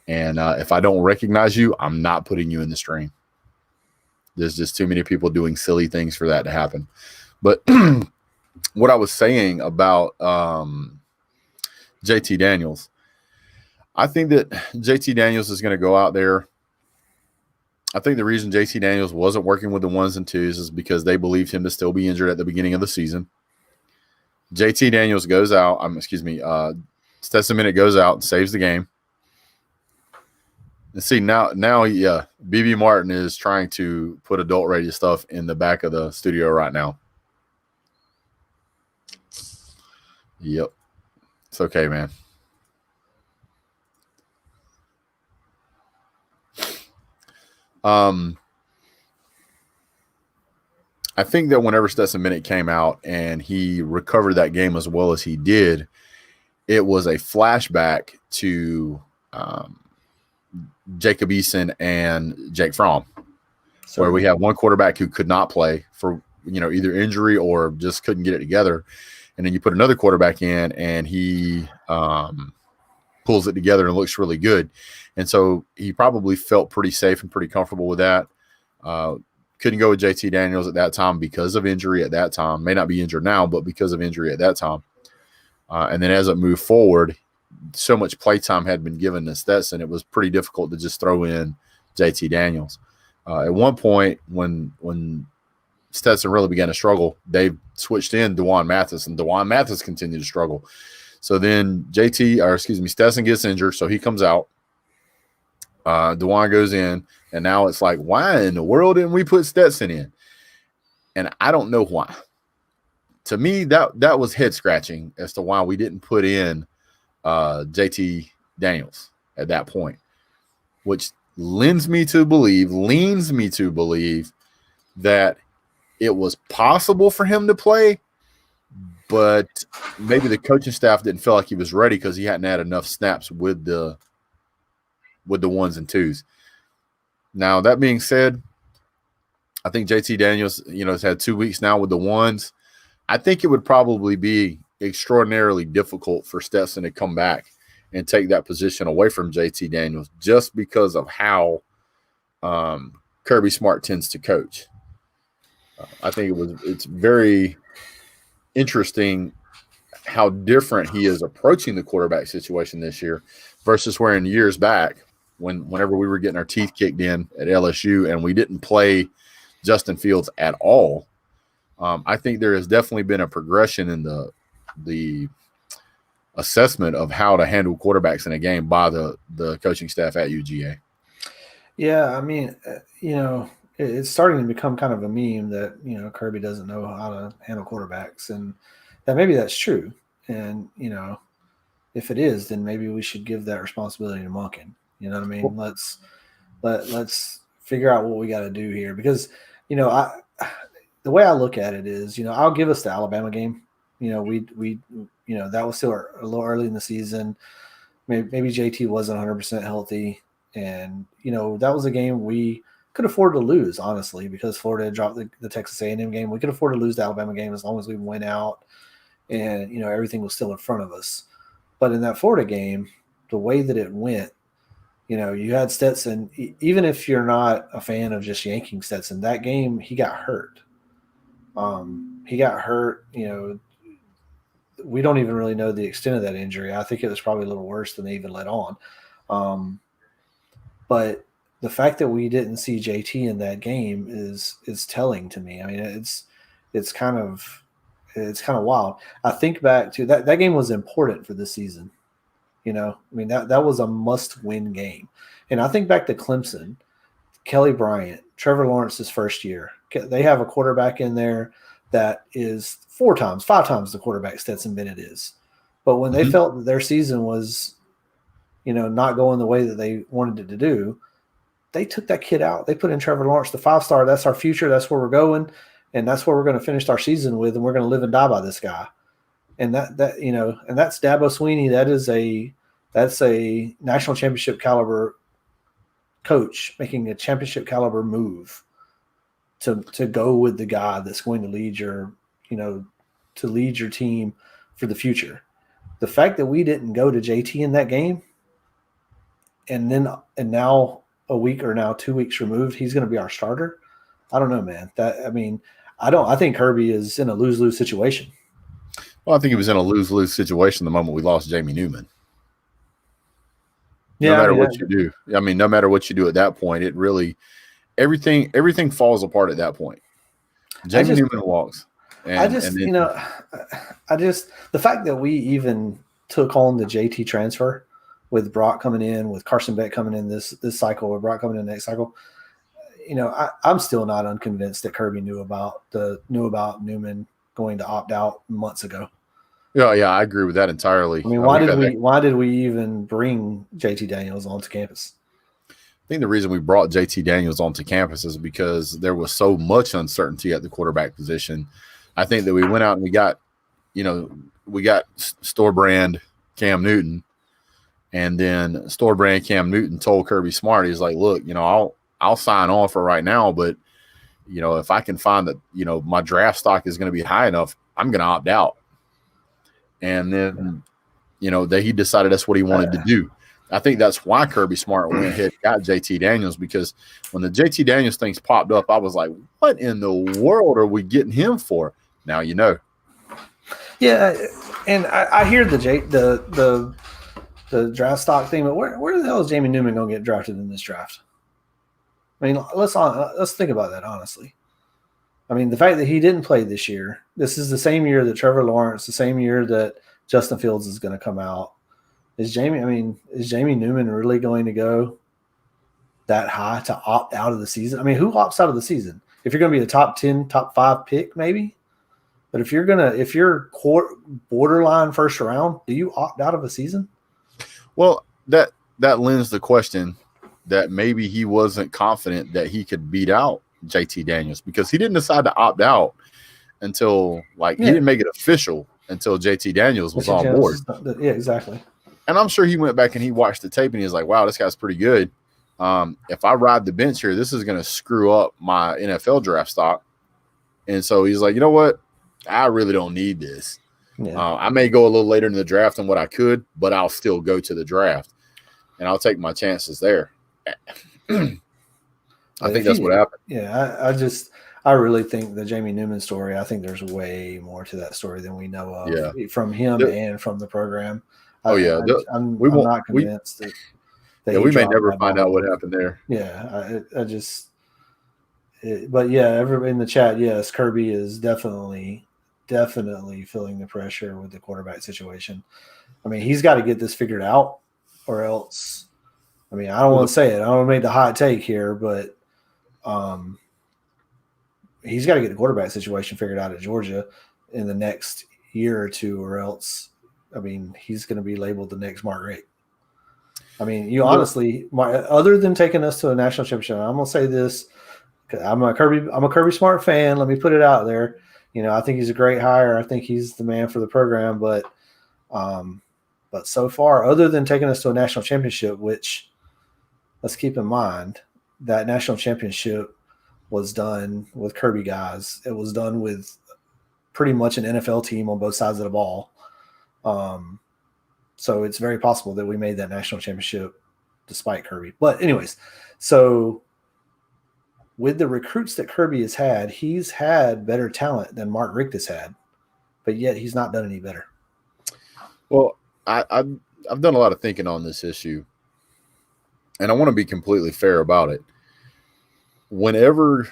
And if I don't recognize you, I'm not putting you in the stream. There's just too many people doing silly things for that to happen. But what I was saying about JT Daniels, I think that JT Daniels is going to go out there. I think the reason JT Daniels wasn't working with the ones and twos is because they believed him to still be injured at the beginning of the season. JT Daniels goes out. Stetson Bennett goes out and saves the game. And see, now, BB Martin is trying to put adult radio stuff in the back of the studio right now. Yep. It's okay, man. I think that whenever Stetson Bennett came out and he recovered that game as well as he did, it was a flashback to Jacob Eason and Jake Fromm, where we have one quarterback who could not play for either injury or just couldn't get it together, and then you put another quarterback in and he pulls it together and looks really good. And so he probably felt pretty safe and pretty comfortable with that. Couldn't go with JT Daniels at that time because of injury at that time. May not be injured now, but because of injury at that time. And then as it moved forward, so much playtime had been given to Stetson, it was pretty difficult to just throw in JT Daniels. At one point, when Stetson really began to struggle, they switched in DeJuan Mathis, and DeJuan Mathis continued to struggle. So then Stetson gets injured, so he comes out. DeJuan goes in, and now it's like, why in the world didn't we put Stetson in? And I don't know why. To me, that was head scratching as to why we didn't put in JT Daniels at that point, which leans me to believe that it was possible for him to play, but maybe the coaching staff didn't feel like he was ready because he hadn't had enough snaps with the ones and twos. Now, that being said, I think JT Daniels, has had 2 weeks now with the ones. I think it would probably be extraordinarily difficult for Stetson to come back and take that position away from JT Daniels just because of how Kirby Smart tends to coach. I think it's very interesting how different he is approaching the quarterback situation this year versus where in years back whenever we were getting our teeth kicked in at LSU and we didn't play Justin Fields at all. I think there has definitely been a progression in the assessment of how to handle quarterbacks in a game by the coaching staff at UGA. Yeah, I mean, it's starting to become kind of a meme that, Kirby doesn't know how to handle quarterbacks, and that maybe that's true. And, if it is, then maybe we should give that responsibility to Monken. You know what I mean? Let's figure out what we got to do here because, the way I look at it is, I'll give us the Alabama game. That was still a little early in the season. Maybe JT wasn't 100% healthy. And, that was a game we could afford to lose, honestly, because Florida had dropped the Texas A&M game. We could afford to lose the Alabama game as long as we went out and, everything was still in front of us. But in that Florida game, the way that it went, you had Stetson, even if you're not a fan of just yanking Stetson, that game, he got hurt. We don't even really know the extent of that injury. I think it was probably a little worse than they even let on. But the fact that we didn't see JT in that game is telling to me. I mean, it's kind of wild. I think back to that game was important for this season. That was a must-win game. And I think back to Clemson, Kelly Bryant, Trevor Lawrence's first year. They have a quarterback in there that is 5 times the quarterback Stetson Bennett is. But when they felt that their season was, not going the way that they wanted it to do, they took that kid out. They put in Trevor Lawrence, the 5-star. That's our future. That's where we're going. And that's where we're going to finish our season with. And we're going to live and die by this guy. And and that's Dabo Swinney. That's a national championship caliber coach making a championship caliber move to go with the guy that's going to lead your team for the future. The fact that we didn't go to JT in that game, and now a week or now 2 weeks removed, he's going to be our starter. I don't know, man. I think Kirby is in a lose-lose situation. Well, I think he was in a lose-lose situation the moment we lost Jamie Newman. No matter what you do. I mean, no matter what you do at that point, it really everything falls apart at that point. Jamie Newman walks. The fact that we even took on the JT transfer with Brock coming in, with Carson Beck coming in this cycle, with Brock coming in next cycle, I'm still not unconvinced that Kirby knew about Newman going to opt out months ago. Yeah, I agree with that entirely. I mean, why did we even bring JT Daniels onto campus? I think the reason we brought JT Daniels onto campus is because there was so much uncertainty at the quarterback position. I think that we went out and we got store brand Cam Newton, and then store brand Cam Newton told Kirby Smart, he's like, look, I'll sign on for right now, but if I can find that my draft stock is going to be high enough, I'm going to opt out. And then, that he decided that's what he wanted to do. I think that's why Kirby Smart went ahead and got JT Daniels, because when the JT Daniels things popped up, I was like, what in the world are we getting him for? Now you know. Yeah, and I hear the draft stock thing, but where the hell is Jamie Newman going to get drafted in this draft? I mean, let's think about that honestly. I mean, the fact that he didn't play this year, this is the same year that Trevor Lawrence, the same year that Justin Fields is going to come out. Is Jamie Newman really going to go that high to opt out of the season? I mean, who opts out of the season? If you're going to be a top 10, top 5 pick, maybe. But if you're borderline first round, do you opt out of a season? Well, that lends the question that maybe he wasn't confident that he could beat out JT Daniels, because he didn't decide to opt out until he didn't make it official until JT Daniels was on board. Yeah, exactly. And I'm sure he went back and he watched the tape and he was like, wow, this guy's pretty good. if I ride the bench here, this is going to screw up my NFL draft stock. And so he's like, you know what? I really don't need this. Yeah. I may go a little later in the draft than what I could, but I'll still go to the draft, and I'll take my chances there. I think that's what happened. Yeah, I really think the Jamie Newman story, I think there's way more to that story than we know of from him and from the program. I'm not convinced that we may never find out what happened there. Yeah, but yeah, everybody in the chat, yes, Kirby is definitely feeling the pressure with the quarterback situation. I mean, he's got to get this figured out, or else. I mean, I don't want to say it. I don't want to make the hot take here, but he's got to get the quarterback situation figured out at Georgia in the next year or two, or else, I mean, he's going to be labeled the next Mark Richt. I mean, honestly, other than taking us to a national championship, I'm going to say this. I'm a Kirby Smart fan. Let me put it out there. You know, I think he's a great hire. I think he's the man for the program. But so far, other than taking us to a national championship, which let's keep in mind, that national championship was done with Kirby guys. It was done with pretty much an NFL team on both sides of the ball. So it's very possible that we made that national championship despite Kirby. But anyways, so with the recruits that Kirby has had, he's had better talent than Mark Richt has had, but yet he's not done any better. Well, I've done a lot of thinking on this issue, and I want to be completely fair about it. Whenever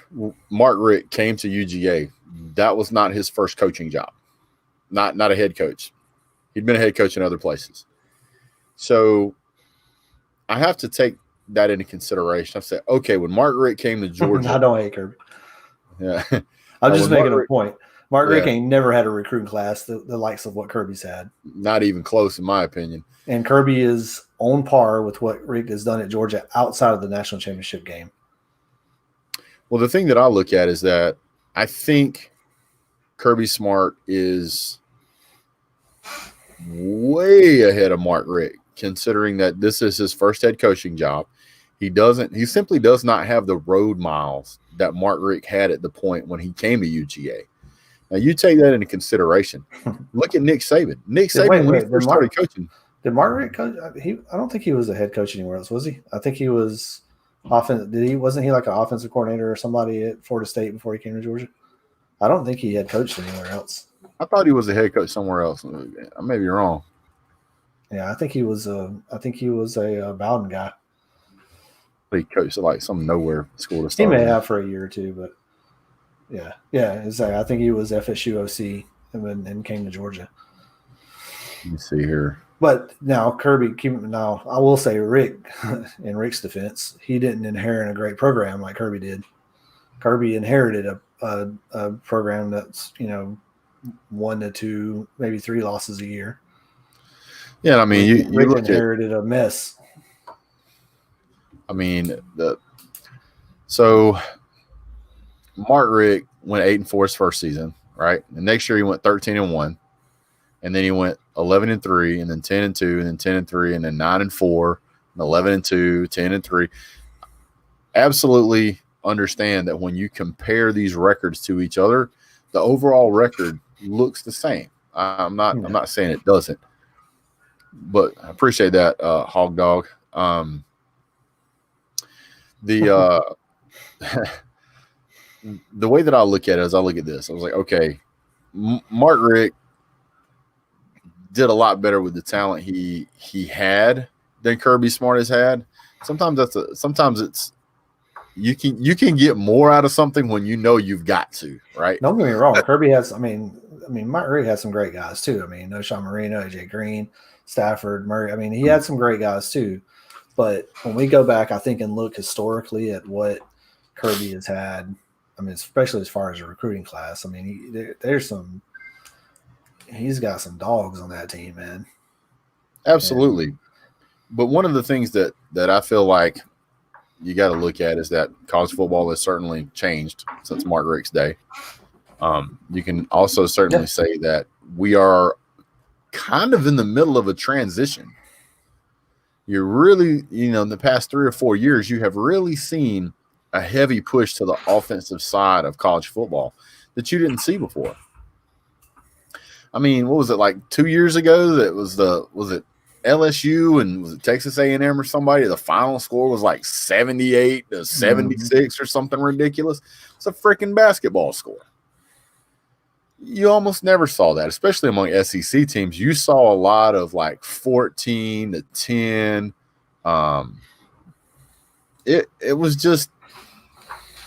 Mark Richt came to UGA, that was not his first coaching job, not a head coach. He'd been a head coach in other places. So I have to take that into consideration. I said, okay, when Mark Richt came to Georgia. I don't hate Kirby. Yeah. I'm just making a point. Mark Richt ain't never had a recruiting class the likes of what Kirby's had. Not even close, in my opinion. And Kirby is on par with what Richt has done at Georgia outside of the national championship game. Well, the thing that I look at is that I think Kirby Smart is way ahead of Mark Richt, considering that this is his first head coaching job. He simply does not have the road miles that Mark Richt had at the point when he came to UGA. Now, you take that into consideration. Look at Nick Saban. Nick Saban, when he first started coaching. Did Mark Richt coach? I don't think he was a head coach anywhere else, was he? I think he was wasn't he like an offensive coordinator or somebody at Florida State before he came to Georgia? I don't think he had coached anywhere else. I thought he was a head coach somewhere else. I may be wrong. Yeah, I think he was a Bowden guy. He coached at like some nowhere school to He start. may have for a year or two, but yeah. Exactly. I think he was FSU OC and came to Georgia. Let me see here. But now Kirby, I will say Richt, in Richt's defense, he didn't inherit a great program like Kirby did. Kirby inherited a program that's 1 to 2, maybe 3 losses a year. Yeah, I mean, you Richt look inherited a mess. I mean, so Mark Richt went 8-4 his first season, right? And next year he went 13-1, and then he went 11-3, and then 10-2, and then 10-3, and then 9-4, and 11-2, 10-3. Absolutely understand that when you compare these records to each other, the overall record looks the same. I'm not saying it doesn't, but I appreciate that, Hog Dog. The way that I look at it is I look at this. I was like, okay, Mark Richt did a lot better with the talent he had than Kirby Smart has had. Sometimes it's you can get more out of something when you know you've got to, right? Don't get me wrong. Kirby has, I mean, Mark Richt has some great guys too. I mean, Noshawn Marino, AJ Green, Stafford, Murray. I mean, he had some great guys too. But when we go back, I think, and look historically at what Kirby has had, I mean, especially as far as a recruiting class, I mean, he's got some dogs on that team, man. Absolutely. But one of the things that I feel like you got to look at is that college football has certainly changed since Mark Richt's day. You can also certainly say that we are kind of in the middle of a transition. you're really, in the past 3 or 4 years, you have really seen a heavy push to the offensive side of college football that you didn't see before. I mean, what was it, like 2 years ago? That was it LSU and was it Texas A&M or somebody? The final score was like 78 to 76 or something ridiculous. It's a freaking basketball score. You almost never saw that, especially among SEC teams. You saw a lot of like 14 to 10. It was just,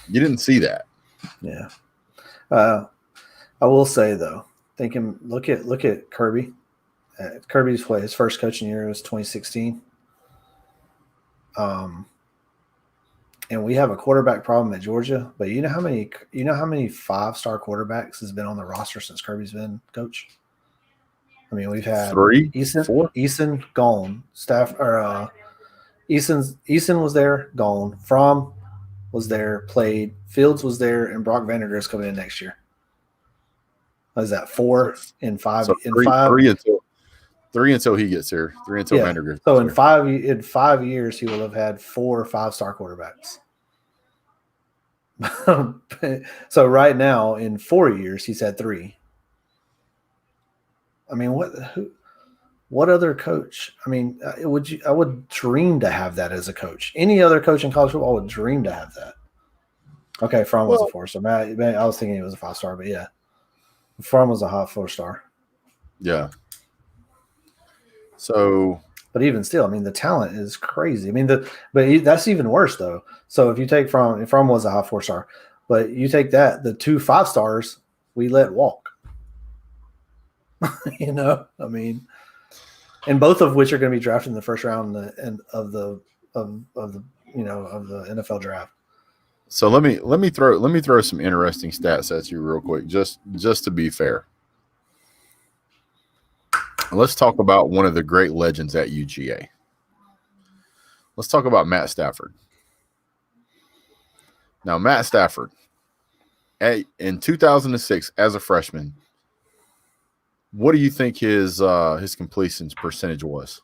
you didn't see that. Yeah. I will say though, look at Kirby. Kirby's play. His first coaching year was 2016. And we have a quarterback problem at Georgia. But you know how many 5-star quarterbacks has been on the roster since Kirby's been coach? I mean, we've had 3, Eason, 4. Eason gone. Eason was there, gone. Fromm was there, played. Fields was there, and Brock Vandergrift's coming in next year. What is that, 4 and 5? So in three, 5, three until he gets here. 3 until Vandergrift. So in 5 years, he will have had 4 5-star quarterbacks. So right now, in 4 years, he's had 3. I mean, what other coach? I mean, I would dream to have that as a coach. Any other coach in college football would dream to have that. Okay, Fromm was a 4, so I was thinking he was a 5-star, but yeah, Fromm was a hot 4-star. Yeah. So, but even still, I mean, the talent is crazy. I mean, that's even worse though. So if you take Fromm was a high 4-star, but you take that, the 2 5-stars we let walk. I mean, and both of which are going to be drafted in the first round of the NFL draft. So let me throw some interesting stats at you real quick, just to be fair. Let's talk about one of the great legends at UGA. Let's talk about Matt Stafford. Now, Matt Stafford, in 2006, as a freshman, what do you think his completions percentage was?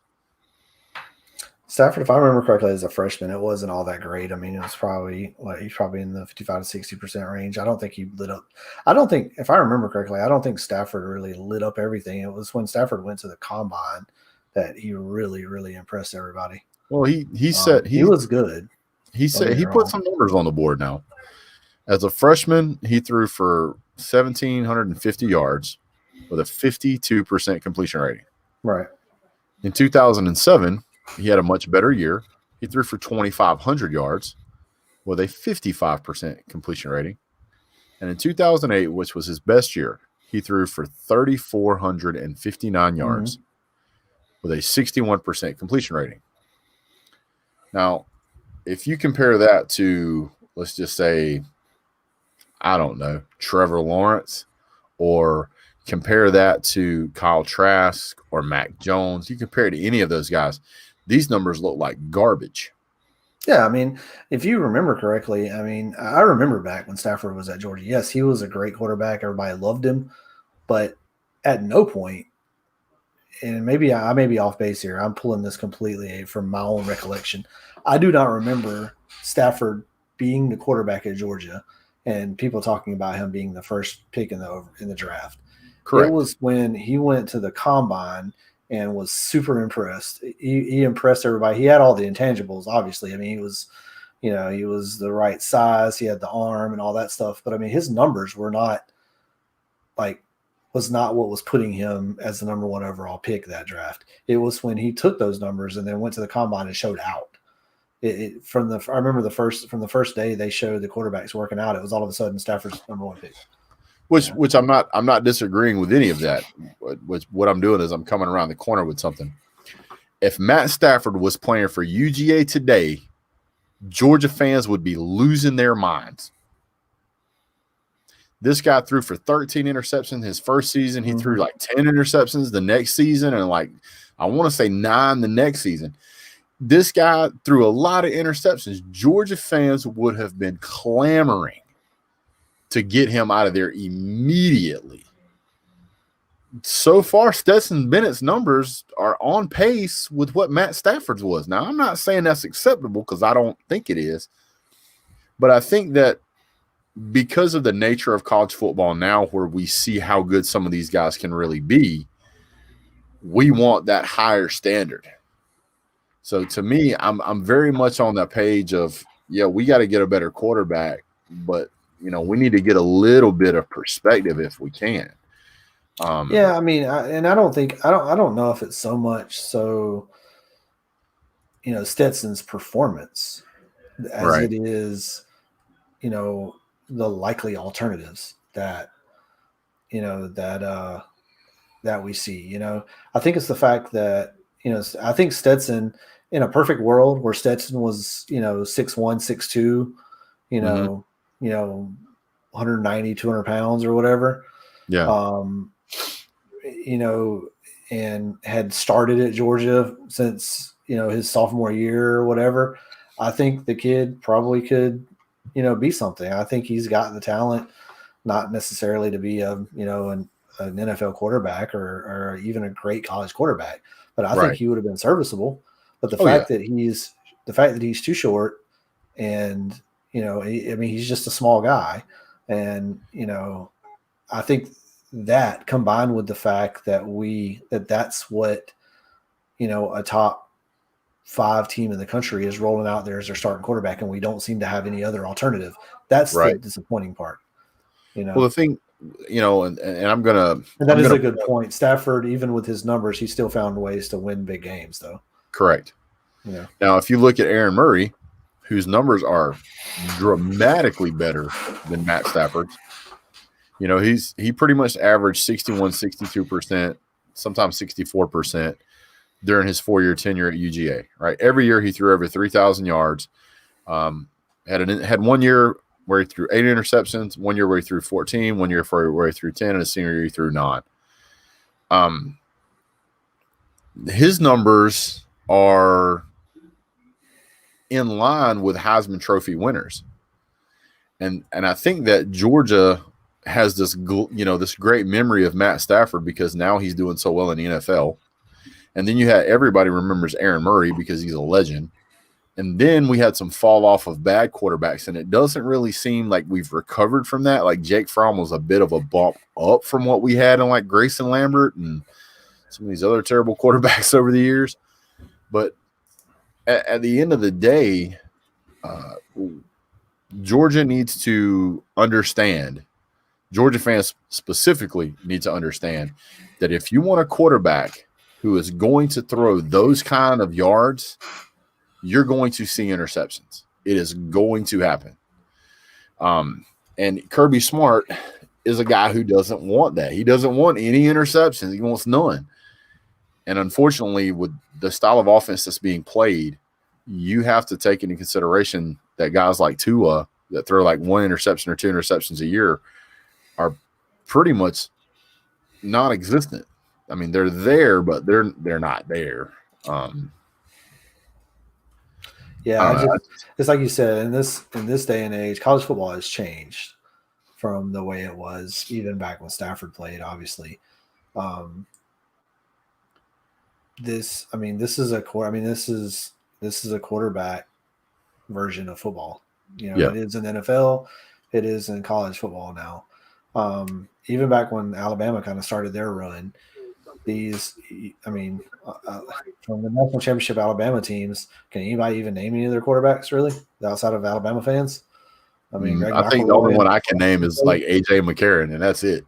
Stafford, if I remember correctly, as a freshman, it wasn't all that great. I mean, it was probably he's probably in the 55 to 60% range. I don't think he lit up. If I remember correctly, I don't think Stafford really lit up everything. It was when Stafford went to the combine that he really, really impressed everybody. Well, he was good. He said he put some numbers on the board now. As a freshman, he threw for 1,750 yards with a 52% completion rating. Right. In 2007, he had a much better year. He threw for 2,500 yards with a 55% completion rating. And in 2008, which was his best year, he threw for 3,459 yards with a 61% completion rating. Now, if you compare that to, let's just say, I don't know, Trevor Lawrence, or compare that to Kyle Trask or Mac Jones, you compare it to any of those guys, these numbers look like garbage. Yeah, I mean, if you remember correctly, I mean, I remember back when Stafford was at Georgia. Yes, he was a great quarterback. Everybody loved him. But at no point, and maybe I may be off base here, I'm pulling this completely from my own recollection. I do not remember Stafford being the quarterback at Georgia and people talking about him being the first pick in the draft. Correct. It was when he went to the combine and was super impressed. He impressed everybody. He had all the intangibles, obviously. I mean, he was the right size. He had the arm and all that stuff. But I mean, his numbers was not what was putting him as the number 1 overall pick that draft. It was when he took those numbers and then went to the combine and showed out. I remember from the first day they showed the quarterbacks working out, it was all of a sudden Stafford's number 1 pick. Which I'm not disagreeing with any of that. What I'm doing is I'm coming around the corner with something. If Matt Stafford was playing for UGA today, Georgia fans would be losing their minds. This guy threw for 13 interceptions his first season. He threw like 10 interceptions the next season, and I want to say 9 the next season. This guy threw a lot of interceptions. Georgia fans would have been clamoring to get him out of there immediately. so far, Stetson Bennett's numbers are on pace with what Matt Stafford's was. Now, I'm not saying that's acceptable because I don't think it is. But I think that because of the nature of college football now, where we see how good some of these guys can really be, we want that higher standard. So to me, I'm very much on that page of, yeah, we got to get a better quarterback, but we need to get a little bit of perspective if we can. Yeah, I mean, I don't know if it's so much so, Stetson's performance as Right. it is, the likely alternatives that we see. I think it's the fact that I think Stetson, in a perfect world where Stetson was 6'1", 6'2", Mhm. 190, 200 pounds or whatever. Yeah. And had started at Georgia since his sophomore year or whatever. I think the kid probably could be something. I think he's got the talent, not necessarily to be an NFL quarterback or even a great college quarterback, but I think Right. he would have been serviceable. But the Oh, yeah. fact that he's too short, and he's just a small guy, and I think that combined with the fact that that's what a top 5 team in the country is rolling out there as their starting quarterback, and we don't seem to have any other alternative. That's the Right. disappointing part. Well, the thing, and I'm gonna. And that I'm is gonna a good point. Stafford, even with his numbers, he still found ways to win big games, though. correct. Now, if you look at Aaron Murray, whose numbers are dramatically better than Matt Stafford's, he pretty much averaged 61, 62%, sometimes 64% during his 4-year tenure at UGA. Right, every year he threw over 3,000 yards. Had 1 year where he threw 8 interceptions, 1 year where he threw 14, 1 year where he threw 10, and a senior year he threw 9. His numbers are in line with Heisman Trophy winners, and I think that Georgia has this this great memory of Matt Stafford because now he's doing so well in the NFL, and then you had everybody remembers Aaron Murray because he's a legend. And then we had some fall off of bad quarterbacks, and it doesn't really seem like we've recovered from that. Like Jake Fromm was a bit of a bump up from what we had in like Grayson Lambert and some of these other terrible quarterbacks over the years. But at the end of the day, Georgia needs to understand, Georgia fans specifically need to understand that if you want a quarterback who is going to throw those kind of yards, you're going to see interceptions. It is going to happen. And Kirby Smart is a guy who doesn't want that. He doesn't want any interceptions. He wants none. And unfortunately, with the style of offense that's being played, you have to take into consideration that guys like Tua that throw like 1 interception or 2 interceptions a year are pretty much non-existent. I mean, they're there, but they're not there. Yeah, it's like you said, in this day and age, college football has changed from the way it was even back when Stafford played. Obviously, this is a quarterback version of football. Yeah. It is in NFL, it is in college football now. Even back when Alabama kind of started their run, from the national championship Alabama teams, can anybody even name any of their quarterbacks really outside of Alabama fans? I mean, Greg I think the only McElroy one I can name is like AJ McCarron, and that's it.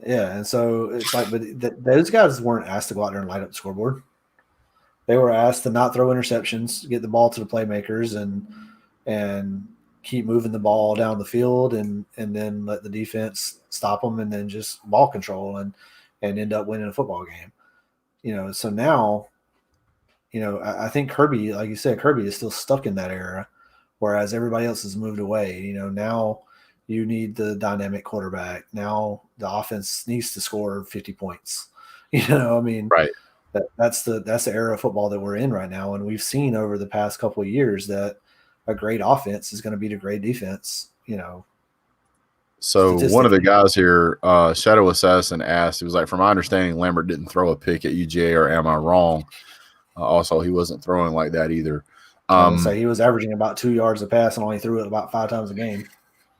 Yeah, and so it's like, but those guys weren't asked to go out there and light up the scoreboard. They were asked to not throw interceptions, get the ball to the playmakers, and keep moving the ball down the field, and then let the defense stop them, and then just ball control and end up winning a football game. So now, I think Kirby, like you said, Kirby is still stuck in that era, whereas everybody else has moved away. Now you need the dynamic quarterback. Now the offense needs to score 50 points. Right. That's the era of football that we're in right now, and we've seen over the past couple of years that a great offense is going to beat a great defense. So one of the guys here, Shadow Assassin, asked, he was like, from my understanding, Lambert didn't throw a pick at UGA, or am I wrong? Also, he wasn't throwing like that either. I would say he was averaging about 2 yards a pass and only threw it about 5 times a game.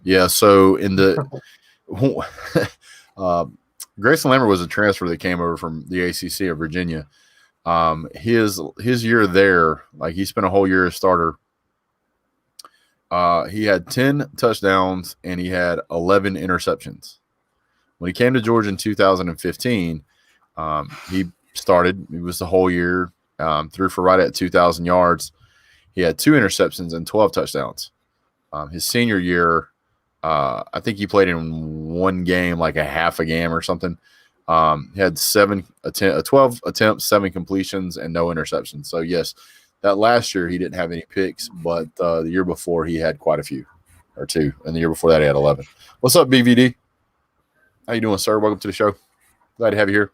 Yeah, so in the Grayson Lambert was a transfer that came over from the ACC of Virginia. His year there, like he spent a whole year as starter. He had 10 touchdowns and he had 11 interceptions. When he came to Georgia in 2015, he started. It was the whole year, threw for right at 2,000 yards. He had 2 interceptions and 12 touchdowns. His senior year, I think he played in one game, like a half a game or something. He had 12 attempts, 7 completions, and no interceptions. So, yes, that last year he didn't have any picks, but the year before he had quite a few, or 2. And the year before that he had 11. What's up, BVD? How you doing, sir? Welcome to the show. Glad to have you here.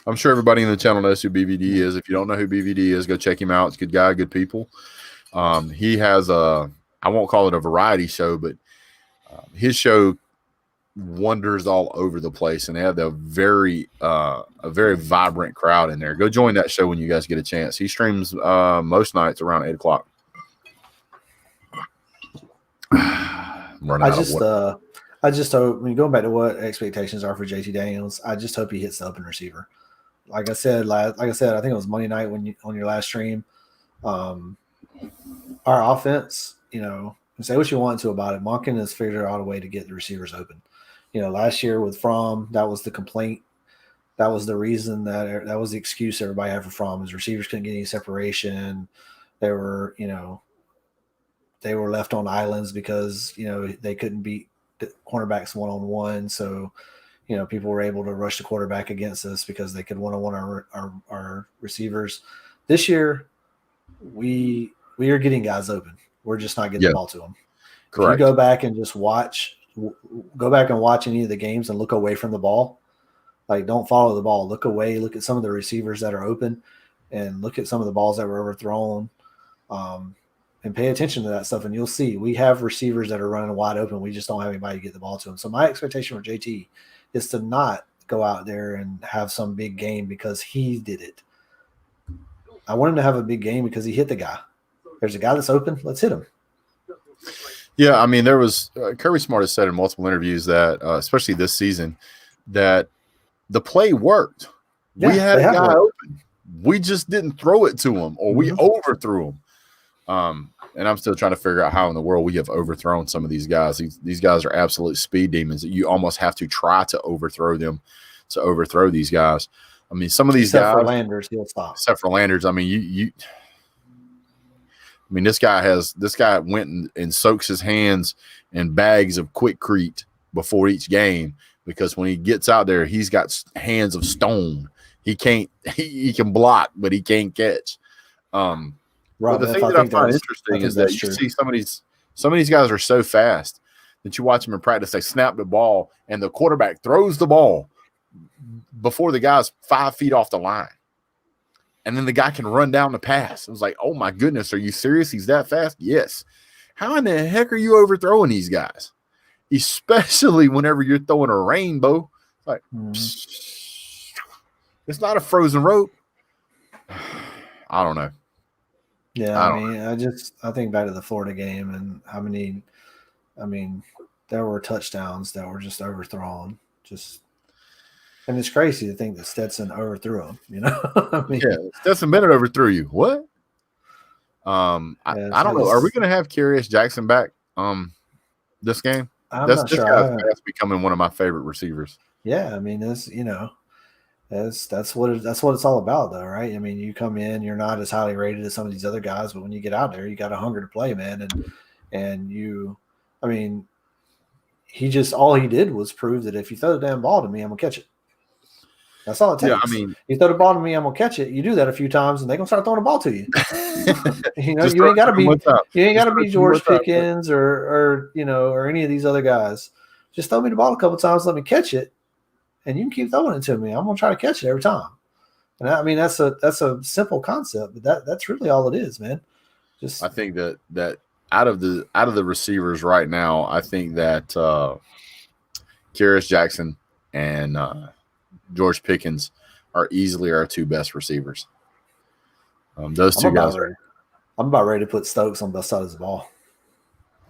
I'm sure everybody in the channel knows who BVD is. If you don't know who BVD is, go check him out. It's a good guy, good people. He has I won't call it a variety show, but his show wanders all over the place, and they have a very vibrant crowd in there. Go join that show when you guys get a chance. He streams most nights around 8 o'clock. I just hope, when going back to what expectations are for JT Daniels, I just hope he hits the open receiver. Like I said, I think it was Monday night on your last stream. Our offense, say what you want to about it. Monken has figured out a way to get the receivers open. Last year with Fromm, that was the complaint. That was the reason that was the excuse everybody had for Fromm, is receivers couldn't get any separation. They were left on islands because, they couldn't beat the cornerbacks one-on-one. So, people were able to rush the quarterback against us because they could one-on-one our receivers. This year, we are getting guys open. We're just not getting the ball to them. Correct. If you go back and just watch any of the games and look away from the ball, like don't follow the ball, look away, look at some of the receivers that are open and look at some of the balls that were overthrown, and pay attention to that stuff. And you'll see we have receivers that are running wide open. We just don't have anybody to get the ball to them. So my expectation for JT is to not go out there and have some big game because he did it. I want him to have a big game because he hit the guy. There's a guy that's open. Let's hit him. Yeah, I mean, there was Kirby Smart has said in multiple interviews that, especially this season, that the play worked. Yeah, we had a guy open. We just didn't throw it to him, or we overthrew him. And I'm still trying to figure out how in the world we have overthrown some of these guys. These guys are absolute speed demons that you almost have to try to overthrow them to overthrow these guys. I mean, some of these guys. Except for Landers, he'll stop. Except for Landers, I mean, this guy went and soaks his hands in bags of Quickcrete before each game, because when he gets out there, he's got hands of stone. He can block, but he can't catch. But the thing that I find interesting is that you see some of these guys are so fast that you watch them in practice. They snap the ball and the quarterback throws the ball before the guy's 5 feet off the line. And then the guy can run down the pass. It was like, oh my goodness, are you serious? He's that fast? Yes. How in the heck are you overthrowing these guys? Especially whenever you're throwing a rainbow. Like, it's not a frozen rope. I don't know. Yeah, I think back to the Florida game and how many, there were touchdowns that were just overthrown. And it's crazy to think that Stetson overthrew him, Stetson Bennett overthrew you. What? I don't know. Are we going to have Curious Jackson back this game? This sure. That's becoming one of my favorite receivers. Yeah, I mean, that's what it's all about, though, right? I mean, you come in, you're not as highly rated as some of these other guys, but when you get out there, you got a hunger to play, man. All he did was prove that if you throw the damn ball to me, I'm gonna catch it. That's all it takes. Yeah, you throw the ball to me, I'm gonna catch it. You do that a few times, and they're gonna start throwing the ball to you. You ain't gotta be George Pickens or any of these other guys. Just throw me the ball a couple times, let me catch it, and you can keep throwing it to me. I'm gonna try to catch it every time. And that's a simple concept, but that's really all it is, man. I think that out of the receivers right now, I think that Kyrus Jackson and George Pickens are easily our two best receivers. Those two guys. I'm about ready to put Stokes on both sides of the ball.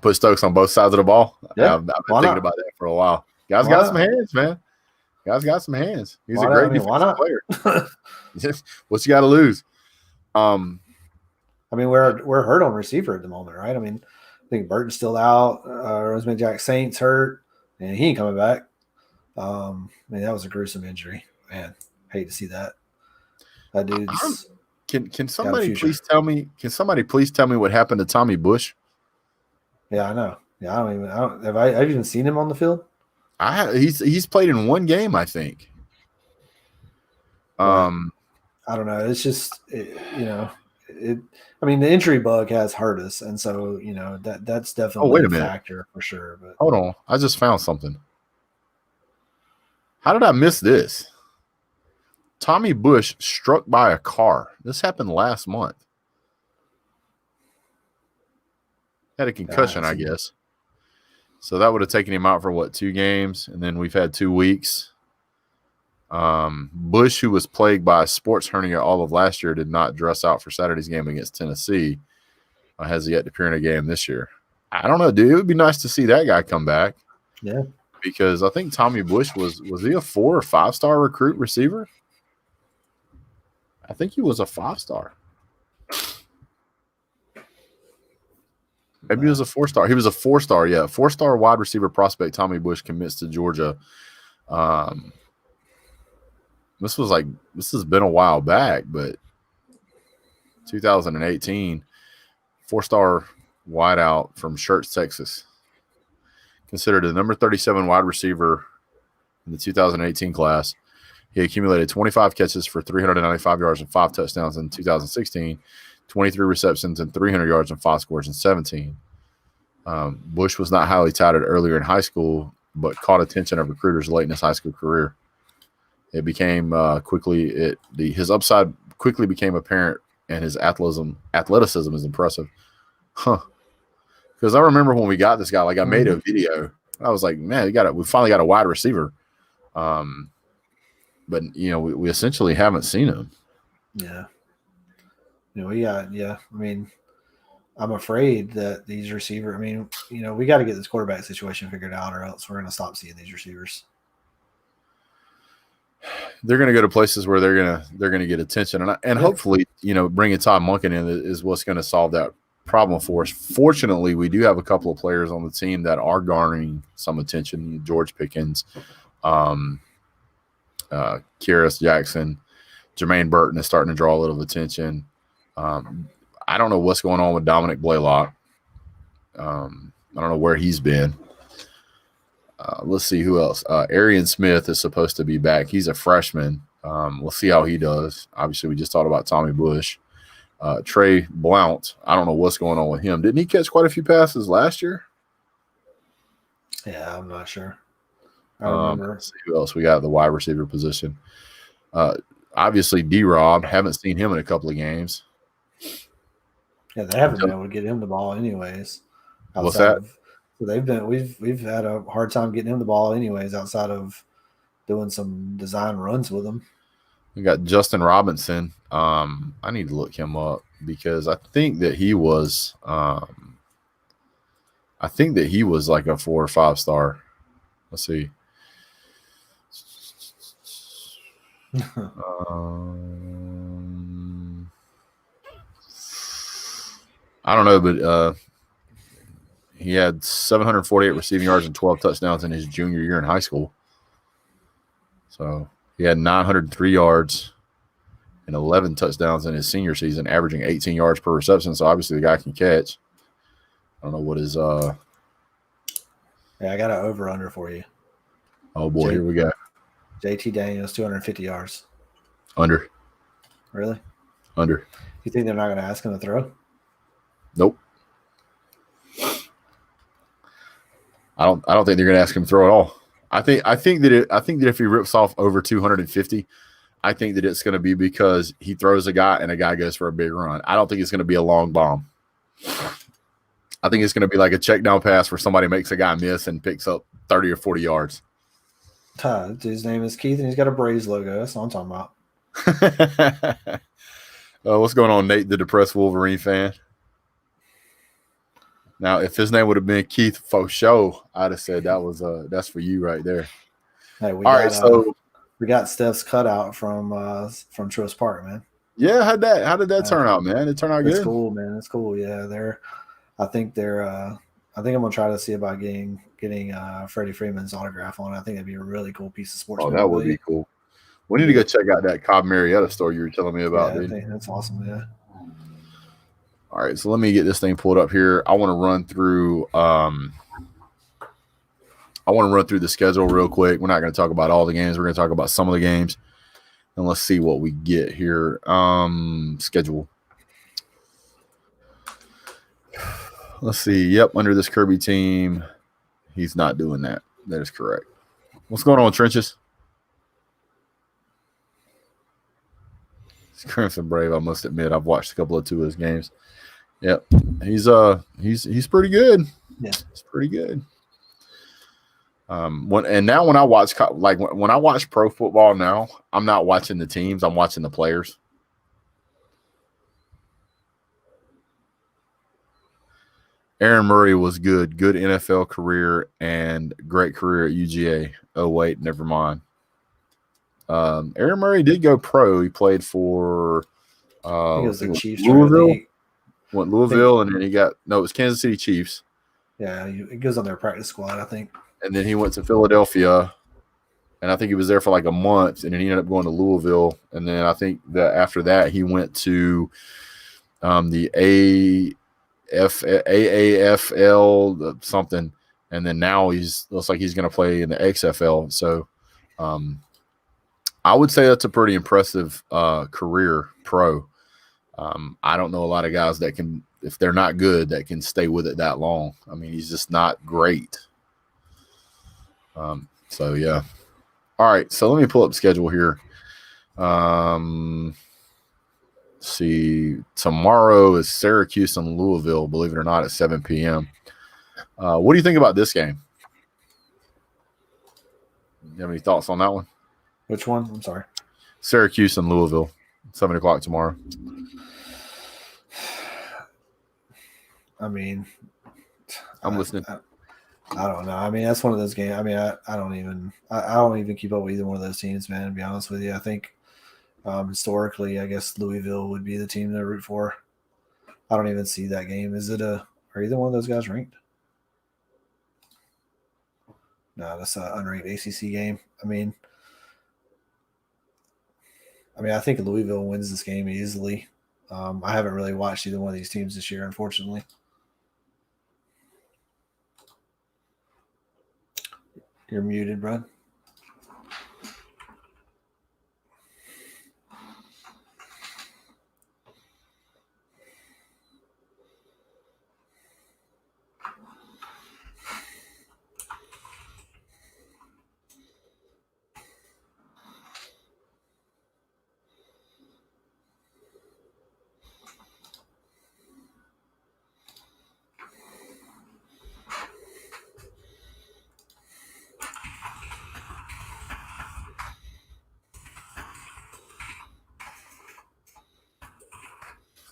Put Stokes on both sides of the ball? Yeah. I've been thinking about that for a while. Guys got some hands, man. Guys got some hands. He's a great defensive player. What's you got to lose? I mean, we're hurt on receiver at the moment, right? I mean, I think Burton's still out. Roseman Jack Saint's hurt, and he ain't coming back. I mean, that was a gruesome injury. Man, hate to see that. That dude's. Can somebody please tell me? Can somebody please tell me what happened to Tommy Bush? Yeah, I know. Yeah, have I even seen him on the field? He's played in one game, I think. I don't know. It's just I mean, the injury bug has hurt us, and so that's definitely a factor for sure. But hold on, I just found something. How did I miss this? Tommy Bush struck by a car. This happened last month. Had a concussion, I guess. So that would have taken him out for 2 games, and then we've had 2 weeks. Bush, who was plagued by a sports hernia all of last year, did not dress out for Saturday's game against Tennessee. Has yet to appear in a game this year. I don't know, dude. It would be nice to see that guy come back. Yeah. Because I think Tommy Bush was he a 4 or 5-star recruit receiver? I think he was a 5-star. Maybe he was a 4-star. He was a 4-star, yeah. 4-star wide receiver prospect Tommy Bush commits to Georgia. This has been a while back, but 2018, 4-star wideout from Schertz, Texas. Considered the number 37 wide receiver in the 2018 class. He accumulated 25 catches for 395 yards and 5 touchdowns in 2016, 23 receptions and 300 yards and 5 scores in 17. Bush was not highly touted earlier in high school, but caught attention of recruiters late in his high school career. It became his upside quickly became apparent, and his athleticism is impressive. Because I remember when we got this guy, I made a video. I was like, man, we finally got a wide receiver. But we essentially haven't seen him. Yeah. I mean, I'm afraid that these receivers. I mean, we got to get this quarterback situation figured out, or else we're going to stop seeing these receivers. They're going to go to places where they're going to get attention, and hopefully, bringing Todd Monken in is what's going to solve that problem for us. Fortunately, we do have a couple of players on the team that are garnering some attention. George Pickens, Kyrus Jackson, Jermaine Burton is starting to draw a little attention. I don't know what's going on with Dominic Blaylock. I don't know where he's been. Let's see who else. Arian Smith is supposed to be back. He's a freshman. We'll see how he does. Obviously, we just talked about Tommy Bush. Trey Blount, I don't know what's going on with him. Didn't he catch quite a few passes last year? Yeah, I'm not sure. I remember. Let's see who else we got at the wide receiver position. Obviously, D-Rob. Haven't seen him in a couple of games. Yeah, they haven't been able to get him the ball anyways. What's that? We've had a hard time getting him the ball anyways, outside of doing some design runs with him. We got Justin Robinson. I need to look him up because I think that he was like a 4 or 5-star. Let's see. I don't know, but he had 748 receiving yards and 12 touchdowns in his junior year in high school. So he had 903 yards and 11 touchdowns in his senior season, averaging 18 yards per reception. So obviously the guy can catch. I don't know what his Yeah, I got an over-under for you. Oh, boy, here we go. JT Daniels, 250 yards. Under. Really? Under. You think they're not going to ask him to throw? Nope. I don't think they're going to ask him to throw at all. I think that if he rips off over 250, I think that it's going to be because he throws a guy and a guy goes for a big run. I don't think it's going to be a long bomb. I I think it's going to be like a check down pass where somebody makes a guy miss and picks up 30 or 40 yards. His name is Keith, and he's got a Braves logo. That's what I'm talking about. What's going on, Nate, the depressed Wolverine fan? Now, if his name would have been Keith Fauchot, I'd have said that's for you right there. Hey, All right, so we got Steph's cutout from Truist Park, man. Yeah, how did that turn out, man? It turned out good. It's cool, man. It's cool. Yeah, I think I'm gonna try to see about getting Freddie Freeman's autograph on it. I think that'd be a really cool piece of sports. Oh, that would be cool. We need to go check out that Cobb Marietta store you were telling me about, yeah, dude. I think that's awesome, yeah. All right, so let me get this thing pulled up here. I want to run through the schedule real quick. We're not going to talk about all the games. We're going to talk about some of the games. And let's see what we get here. Schedule. Let's see. Yep, under this Kirby team, he's not doing that. That is correct. What's going on, Trenches? It's Crimson Brave, I must admit. I've watched a couple of two of his games. Yep. He's pretty good. Yeah. He's pretty good. When I watch when I watch pro football now, I'm not watching the teams, I'm watching the players. Aaron Murray was good NFL career and great career at UGA. Oh wait, never mind. Aaron Murray did go pro. He played for I think it was the Chiefs. Louisville. Went Louisville, and then it was Kansas City Chiefs. Yeah, it goes on their practice squad, I think. And then he went to Philadelphia, and I think he was there for like a month, and then he ended up going to Louisville. And then I think that after that he went to the AAFL something, and then now looks like he's going to play in the XFL. So I would say that's a pretty impressive career pro. I don't know a lot of guys that can, if they're not good, that can stay with it that long. I mean, he's just not great. So yeah. All right. So let me pull up the schedule here. See, tomorrow is Syracuse and Louisville, believe it or not, at 7 p.m. What do you think about this game? You have any thoughts on that one? Which one? I'm sorry. Syracuse and Louisville, 7 o'clock tomorrow. I mean, I'm listening. I don't know. I mean, that's one of those games. I mean, I don't even keep up with either one of those teams, man, to be honest with you. I think historically, I guess Louisville would be the team to root for. I don't even see that game. Are either one of those guys ranked? No, that's an unranked ACC game. I mean, I think Louisville wins this game easily. I haven't really watched either one of these teams this year, unfortunately. You're muted, bro.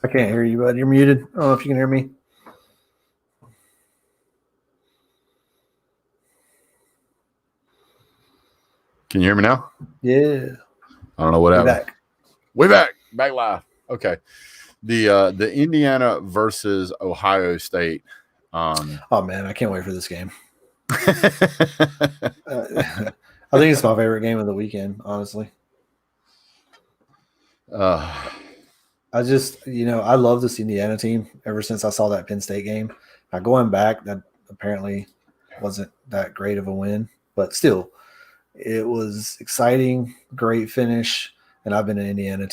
I can't hear you, bud. You're muted. I don't know if you can hear me. Can you hear me now? Yeah. I don't know what happened. We're Back live. Okay. The Indiana versus Ohio State. Oh man, I can't wait for this game. I think it's my favorite game of the weekend, honestly. I just, I love this Indiana team ever since I saw that Penn State game. Now going back, that apparently wasn't that great of a win, but still, it was exciting, great finish, and I've been an Indiana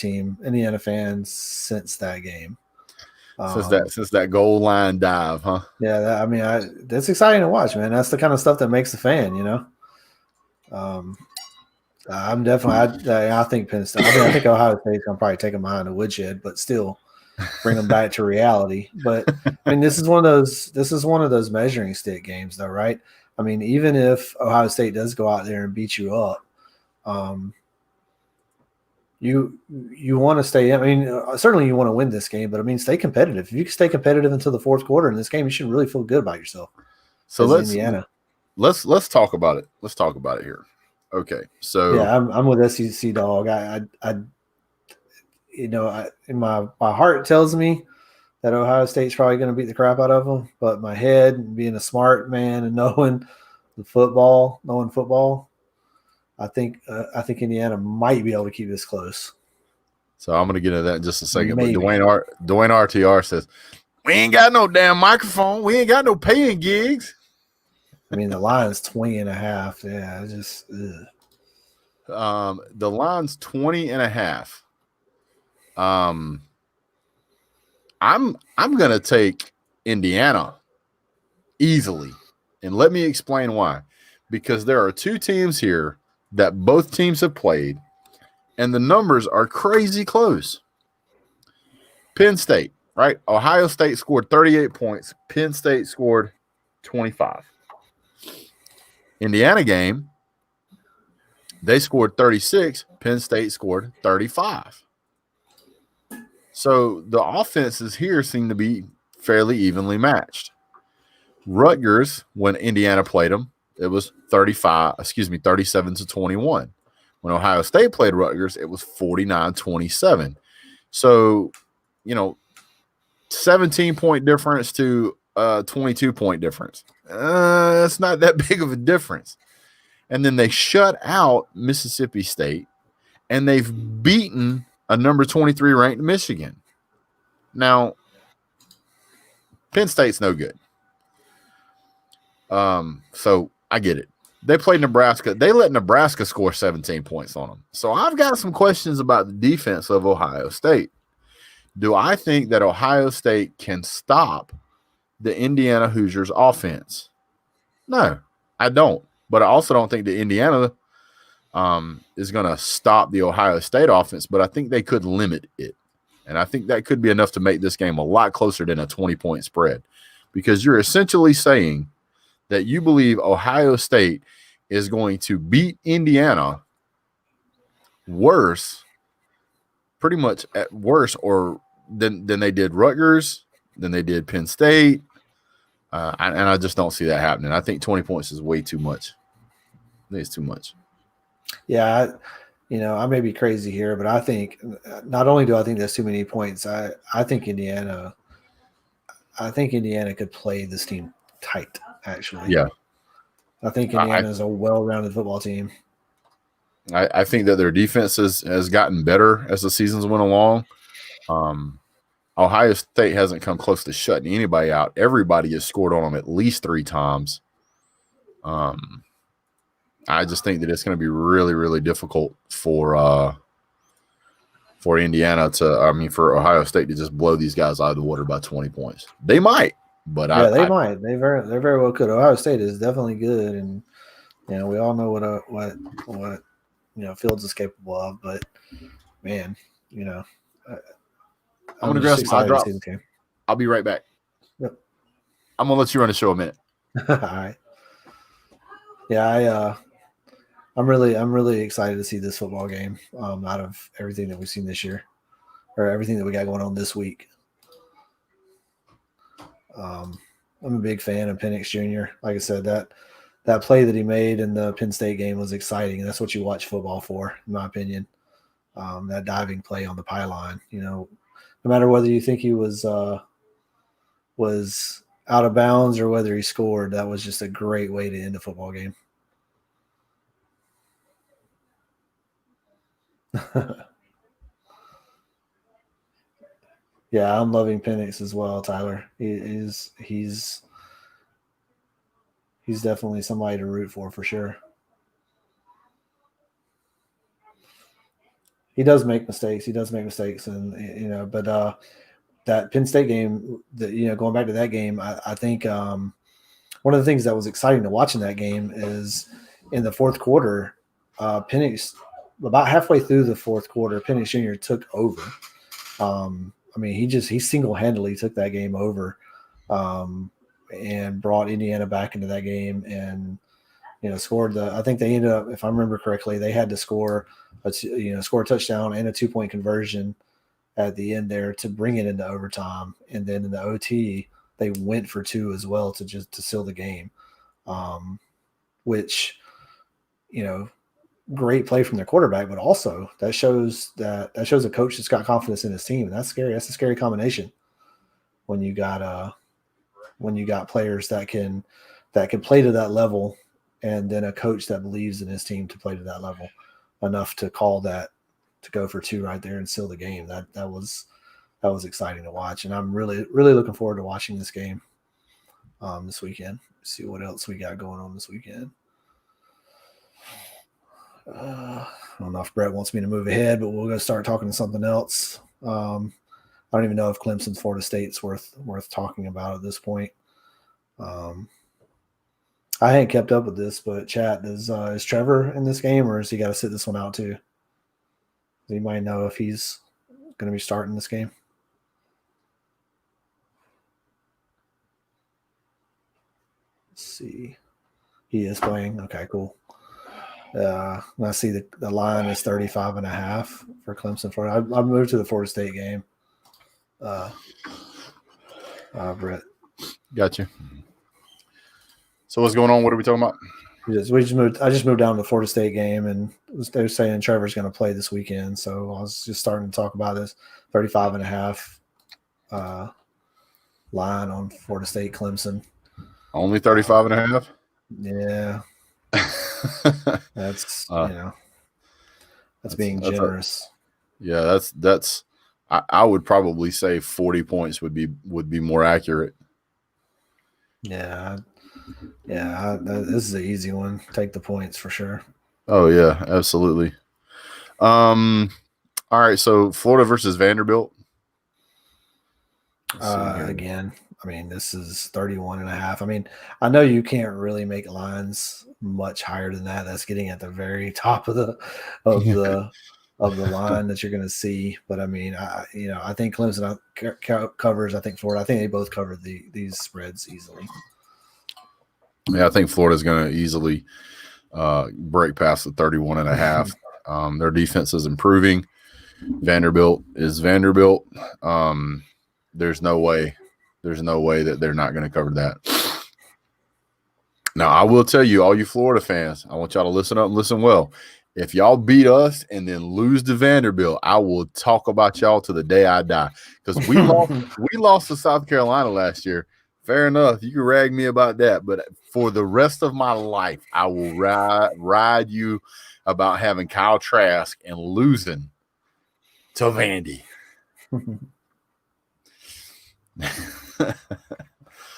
fan since that game. Since that goal line dive, huh? Yeah, that's exciting to watch, man. That's the kind of stuff that makes a fan, I'm definitely. I think Penn State. I think Ohio State's gonna probably take them behind the woodshed, but still, bring them back to reality. But I mean, this is one of those measuring stick games, though, right? I mean, even if Ohio State does go out there and beat you up, you want to stay. I mean, certainly you want to win this game, but I mean, stay competitive. If you can stay competitive until the fourth quarter in this game, you should really feel good about yourself. So Indiana. Let's talk about it. Let's talk about it here. Okay, so yeah, I'm with SEC dog. My heart tells me that Ohio State's probably going to beat the crap out of them, but my head, being a smart man and knowing football, I think Indiana might be able to keep this close. So I'm going to get into that in just a second. Maybe. But Dwayne RTR says, we ain't got no damn microphone. We ain't got no paying gigs. I mean, the line's 20.5. Yeah, just the line's 20.5. I'm gonna take Indiana easily, and let me explain why. Because there are two teams here that both teams have played, and the numbers are crazy close. Penn State, right? Ohio State scored 38 points. Penn State scored 25. Indiana game, they scored 36. Penn State scored 35. So the offenses here seem to be fairly evenly matched. Rutgers, when Indiana played them, it was 37-21. When Ohio State played Rutgers, it was 49-27. So, 17-point difference to 22-point difference. That's not that big of a difference. And then they shut out Mississippi State, and they've beaten a number 23 ranked Michigan. Now, Penn State's no good. So I get it. They played Nebraska. They let Nebraska score 17 points on them. So I've got some questions about the defense of Ohio State. Do I think that Ohio State can stop the Indiana Hoosiers offense? No, I don't. But I also don't think that Indiana is going to stop the Ohio State offense, but I think they could limit it. And I think that could be enough to make this game a lot closer than a 20-point spread, because you're essentially saying that you believe Ohio State is going to beat Indiana pretty much at worse, or than they did Rutgers, than they did Penn State. And I just don't see that happening. I think 20 points is way too much. I think it's too much. Yeah, I may be crazy here, but I think not only do I think there's too many points, I think Indiana could play this team tight, actually. Yeah. I think Indiana is a well-rounded football team. I think that their defense has gotten better as the seasons went along. Ohio State hasn't come close to shutting anybody out. Everybody has scored on them at least 3 times. I just think that it's going to be really, really difficult for Indiana for Ohio State to just blow these guys out of the water by 20 points. They might, but they might. They very well could. Ohio State is definitely good, and we all know what Fields is capable of. But man, I'm going to grab some hot drops. Okay. I'll be right back. Yep. I'm going to let you run the show a minute. All right. Yeah, I'm really excited to see this football game out of everything that we've seen this year, or everything that we got going on this week. I'm a big fan of Penix Jr. Like I said, that play that he made in the Penn State game was exciting, and that's what you watch football for, in my opinion. That diving play on the pylon, no matter whether you think he was out of bounds or whether he scored, that was just a great way to end a football game. Yeah, I'm loving Penix as well, Tyler. He's definitely somebody to root for sure. He does make mistakes. And but that Penn State game, going back to that game, I think one of the things that was exciting to watch in that game is in the fourth quarter, Penix, about halfway through the fourth quarter, Penix Jr. took over. I mean, he single-handedly took that game over, and brought Indiana back into that game, and scored I think they ended up, if I remember correctly, they had to score score a touchdown and a 2-point conversion at the end there to bring it into overtime, and then in the OT they went for 2 as well to seal the game, which great play from their quarterback, but also that shows a coach that's got confidence in his team, and that's scary. That's a scary combination when you got players that can play to that level, and then a coach that believes in his team to play to that level enough to call that, to go for 2 right there and seal the game. That was exciting to watch, and I'm really looking forward to watching this game this weekend. See what else we got going on this weekend. I don't know if Brett wants me to move ahead, but we'll go start talking to something else. I don't even know if Clemson's Florida State's worth talking about at this point. I hadn't kept up with this, but chat, is Trevor in this game, or has he got to sit this one out too? Does anybody know if he's going to be starting this game? Let's see. He is playing. Okay, cool. I see the line is 35.5 for Clemson, Florida. I moved to the Florida State game. Brett. Gotcha. So what's going on? What are we talking about? I just moved down to the Florida State game, and they're saying Trevor's going to play this weekend. So I was just starting to talk about this 35.5 line on Florida State Clemson. Only 35.5? Yeah. That's being generous. That's I would probably say 40 points would be more accurate. Yeah, this is an easy one. Take the points for sure. Oh yeah, absolutely. All right, so Florida versus Vanderbilt. Again, I mean, this is 31.5. I mean, I know you can't really make lines much higher than that. That's getting at the very top of the line that you're going to see. But I mean, I think Clemson covers. I think Florida. I think they both cover these spreads easily. Yeah, I think Florida's going to easily break past the 31.5. Their defense is improving. Vanderbilt is Vanderbilt. There's no way that they're not going to cover that. Now, I will tell you, all you Florida fans, I want y'all to listen up and listen well. If y'all beat us and then lose to Vanderbilt, I will talk about y'all to the day I die. Because we lost to South Carolina last year. Fair enough. You can rag me about that. But for the rest of my life, I will ride you about having Kyle Trask and losing to Vandy.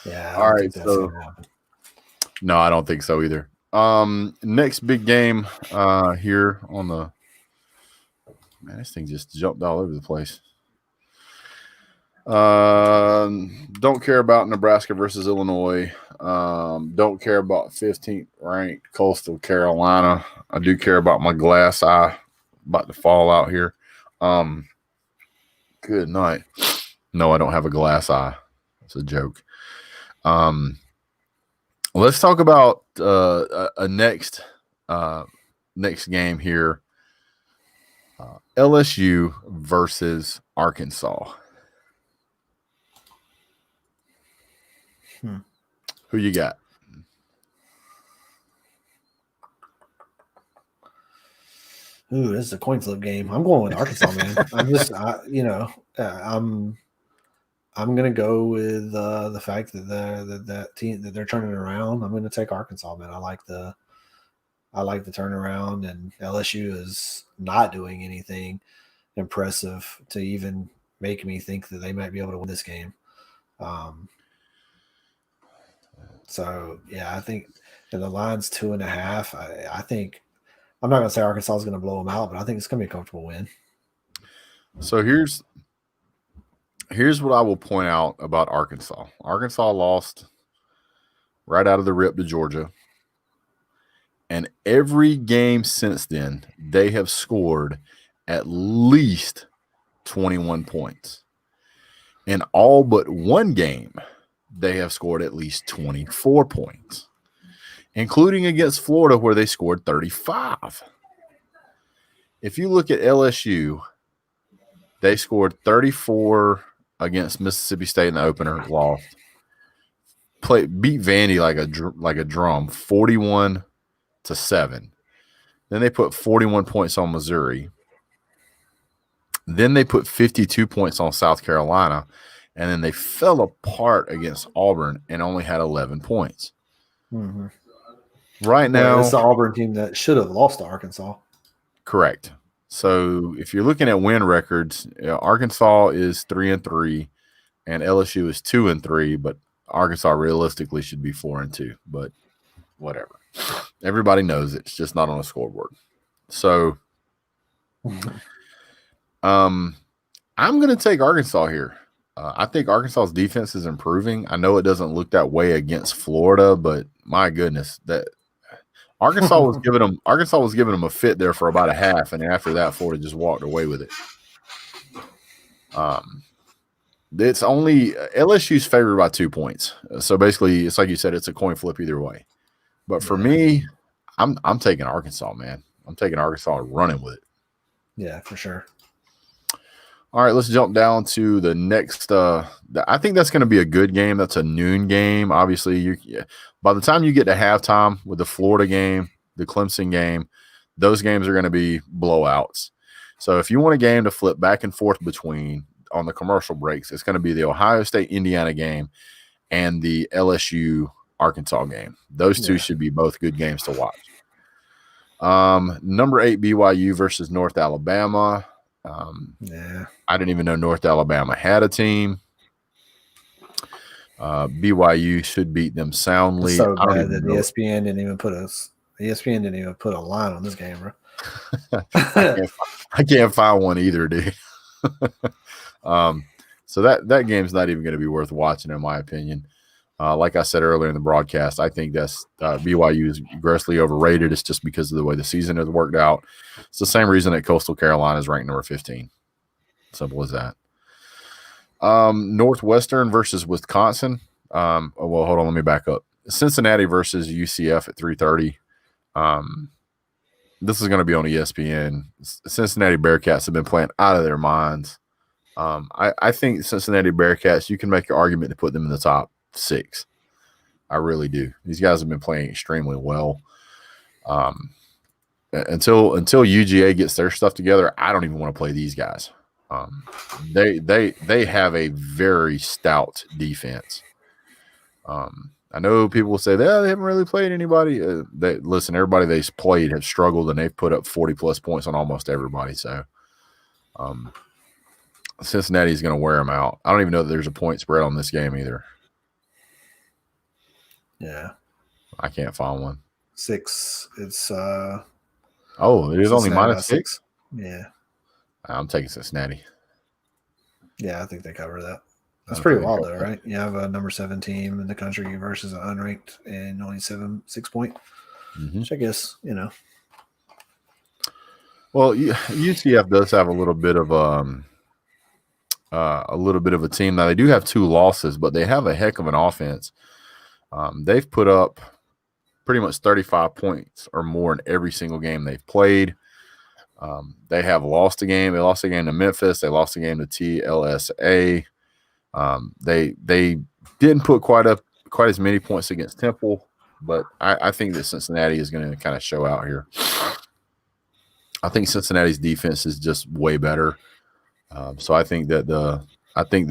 Yeah. All right. So, no, I don't think so either. Next big game here on the – this thing just jumped all over the place. Don't care about Nebraska versus Illinois. Don't care about 15th ranked Coastal Carolina. I do care about my glass eye about to fall out here. Good night. No, I don't have a glass eye. It's a joke. Let's talk about a next game here. LSU versus Arkansas. Who you got? Ooh, this is a coin flip game. I'm going with Arkansas, man. I'm gonna go with the fact that that team that they're turning around. I'm gonna take Arkansas, man. I like the turnaround, and LSU is not doing anything impressive to even make me think that they might be able to win this game. So yeah, I think the line's 2.5. I think I'm not gonna say Arkansas is gonna blow them out, but I think it's gonna be a comfortable win. So here's what I will point out about Arkansas. Arkansas lost right out of the rip to Georgia. And every game since then, they have scored at least 21 points. In all but one game, they have scored at least 24 points, including against Florida, where they scored 35. If you look at LSU, they scored 34 against Mississippi State in the opener, lost. Beat Vandy like a drum, 41-7. Then they put 41 points on Missouri. Then they put 52 points on South Carolina, and then they fell apart against Auburn and only had 11 points. Mm-hmm. Right now, it's the Auburn team that should have lost to Arkansas. Correct. So if you're looking at win records, Arkansas is 3-3, and LSU is 2-3. But Arkansas realistically should be 4-2. But whatever, everybody knows it's just not on a scoreboard. So, I'm going to take Arkansas here. I think Arkansas's defense is improving. I know it doesn't look that way against Florida, but my goodness, that Arkansas was giving them a fit there for about a half, and after that, Florida just walked away with it. It's only LSU's favored by 2 points, so basically, it's like you said, it's a coin flip either way. But for me, I'm taking Arkansas, man. I'm taking Arkansas and running with it. Yeah, for sure. All right, let's jump down to the next. I think that's going to be a good game. That's a noon game. Obviously, by the time you get to halftime with the Florida game, the Clemson game, those games are going to be blowouts. So if you want a game to flip back and forth between on the commercial breaks, it's going to be the Ohio State-Indiana game and the LSU-Arkansas game. Those two should be both good games to watch. Number 8, BYU versus North Alabama. I didn't even know North Alabama had a team. BYU should beat them soundly. It's so bad that ESPN didn't even put a line on this game, bro. I can't find one either, dude. So that game's not even going to be worth watching, in my opinion. Like I said earlier in the broadcast, I think that's BYU is grossly overrated. It's just because of the way the season has worked out. It's the same reason that Coastal Carolina is ranked number 15. Simple as that. Northwestern versus Wisconsin. Well, hold on, let me back up. Cincinnati versus UCF at 3:30. This is going to be on ESPN. Cincinnati Bearcats have been playing out of their minds. I think Cincinnati Bearcats, you can make your argument to put them in the top 6. I really do. These guys have been playing extremely well. Until UGA gets their stuff together, I don't even want to play these guys. They have a very stout defense. I know people will say they haven't really played anybody. Everybody they've played have struggled, and they've put up 40+ points on almost everybody. So, Cincinnati is going to wear them out. I don't even know that there's a point spread on this game either. Yeah, I can't find one. 6. It's it is only -6. Yeah, I'm taking Cincinnati. Yeah, I think they cover that. That's pretty wild, though, right? You have a number 7 team in the country versus an unranked and only 6 point. Mm-hmm. Which I guess, Well, UCF does have a little bit of a team. Now they do have 2 losses, but they have a heck of an offense. They've put up pretty much 35 points or more in every single game they've played. They have lost a game. They lost a game to Memphis. They lost a game to TLSA. They didn't put quite as many points against Temple, but I think that Cincinnati is going to kind of show out here. I think Cincinnati's defense is just way better. So I think that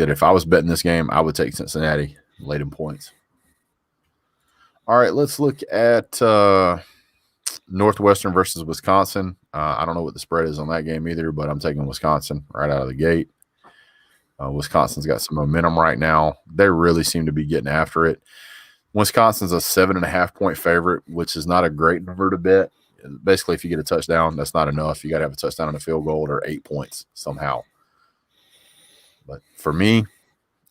if I was betting this game, I would take Cincinnati late in points. All right, let's look at Northwestern versus Wisconsin. I don't know what the spread is on that game either, but I'm taking Wisconsin right out of the gate. Wisconsin's got some momentum right now. They really seem to be getting after it. Wisconsin's a 7.5-point favorite, which is not a great number to bet. Basically, if you get a touchdown, that's not enough. You got to have a touchdown and a field goal or 8 points somehow. But for me,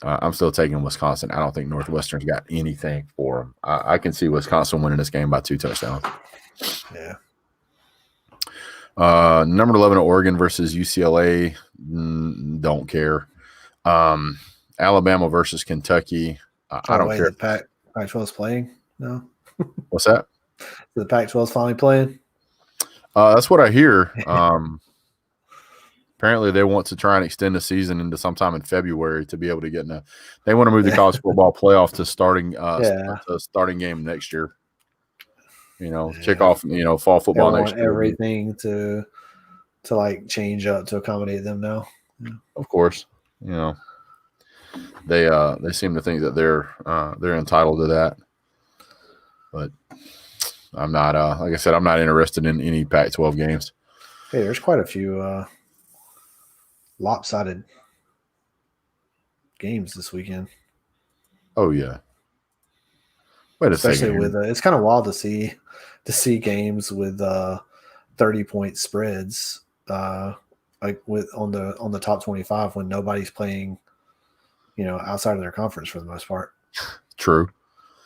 I'm still taking Wisconsin. I don't think Northwestern's got anything for them. I can see Wisconsin winning this game by 2 touchdowns. Yeah. Number 11, Oregon versus UCLA. Don't care. Alabama versus Kentucky. I don't care. The Pac-12 is playing? No. What's that? The Pac-12 is finally playing? That's what I hear. Apparently, they want to try and extend the season into sometime in February to be able to get in They want to move the college football playoff to starting game next year. Kick off. Fall football next year. Everything to like change up to accommodate them now. Yeah. Of course, they seem to think that they're entitled to that, but I'm not. Like I said, I'm not interested in any Pac-12 games. Hey, there's quite a few lopsided games this weekend. Oh yeah. Wait a Especially second. with it's kind of wild to see games with 30-point spreads like on the top 25 when nobody's playing outside of their conference for the most part. True.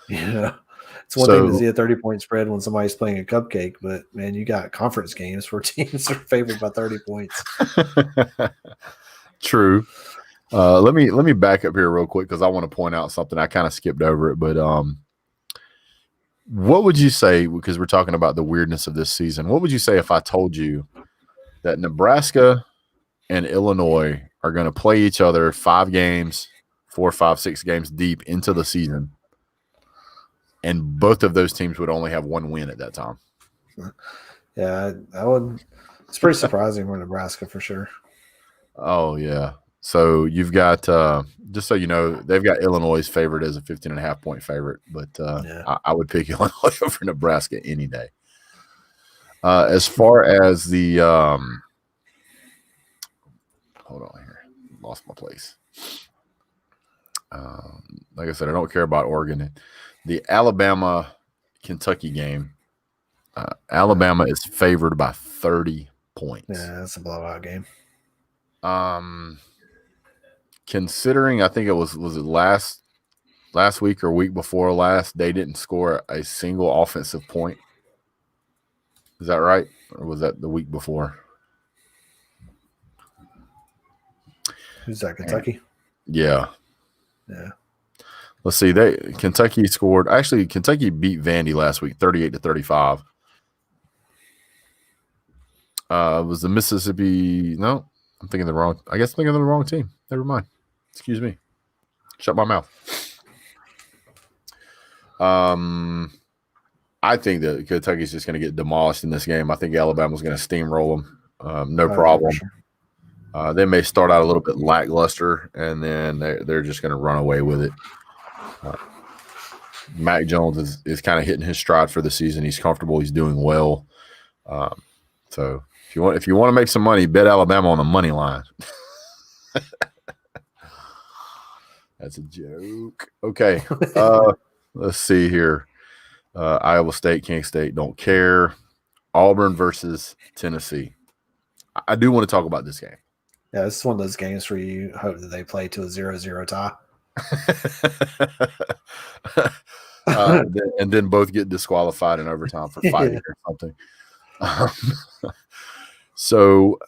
It's one thing to see a 30-point spread when somebody's playing a cupcake, but man, you got conference games where teams are favored by 30 points. True. Let me back up here real quick because I want to point out something. I kind of skipped over it, but what would you say, because we're talking about the weirdness of this season, what would you say if I told you that Nebraska and Illinois are going to play each other 5 games, 4, 5, 6 games deep into the season, and both of those teams would only have 1 win at that time? Yeah, that would. It's pretty surprising for Nebraska for sure. Oh yeah. So you've got just so you know, they've got Illinois favored as a 15.5-point favorite, but I would pick Illinois over Nebraska any day. As far as the hold on here, lost my place. Like I said, I don't care about Oregon. The Alabama-Kentucky game, Alabama is favored by 30 points. Yeah, that's a blowout game. Considering I think it was it last week or week before last, they didn't score a single offensive point. Is that right? Or was that the week before? Who's that, Kentucky? Yeah. Yeah. Let's see. Kentucky scored. Actually, Kentucky beat Vandy last week, 38-35. Was the Mississippi? No, I'm thinking the wrong. I guess I'm thinking of the wrong team. Never mind. Excuse me. Shut my mouth. I think that Kentucky's just going to get demolished in this game. I think Alabama's going to steamroll them. No problem. Sure. They may start out a little bit lackluster, and then they're just going to run away with it. Mac Jones is kind of hitting his stride for the season. He's comfortable. He's doing well. So if you want to make some money, bet Alabama on the money line. That's a joke. Okay. Let's see here. Iowa State, Kansas State, don't care. Auburn versus Tennessee. I do want to talk about this game. Yeah, this is one of those games where you hope that they play to a 0-0 tie. And then both get disqualified in overtime for fighting or something. So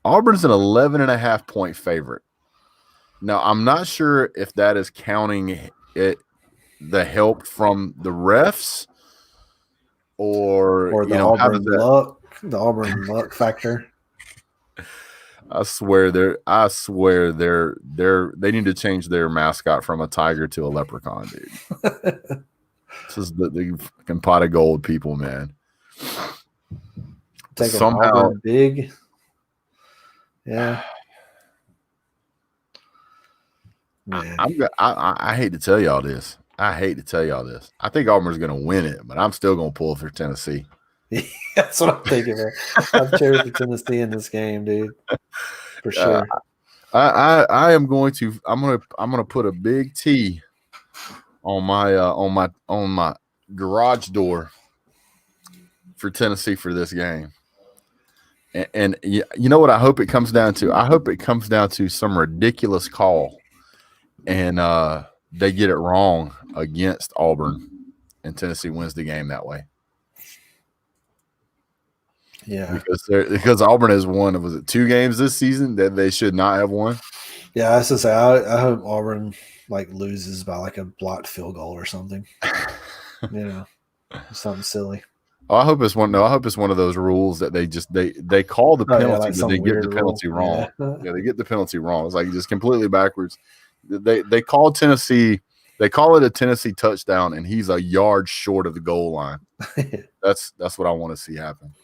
Auburn's an 11.5-point favorite. Now, I'm not sure if that is counting the help from the refs or the Auburn luck, the Auburn luck factor. I swear they need to change their mascot from a tiger to a leprechaun, dude. This is the fucking pot of gold people, man. Take somehow big. Yeah. Man. I hate to tell y'all this. I think Auburn's going to win it, but I'm still going to pull for Tennessee. That's what I'm thinking, man. I've cheered for Tennessee in this game, dude. For sure. I am going to. I'm gonna put a big T on my garage door for Tennessee for this game. And you know what I hope it comes down to? I hope it comes down to some ridiculous call, and they get it wrong against Auburn, and Tennessee wins the game that way. Yeah, because Auburn has won. Was it 2 games this season that they should not have won? Yeah, I was to say I hope Auburn loses by a blocked field goal or something. Something silly. Oh, I hope it's one. No, I hope it's one of those rules that they call the Oh, yeah, penalty, like but some they get the weird penalty rule. wrong. Yeah. Yeah, they get the penalty wrong. It's just completely backwards. They call Tennessee. They call it a Tennessee touchdown, and he's a yard short of the goal line. That's what I want to see happen.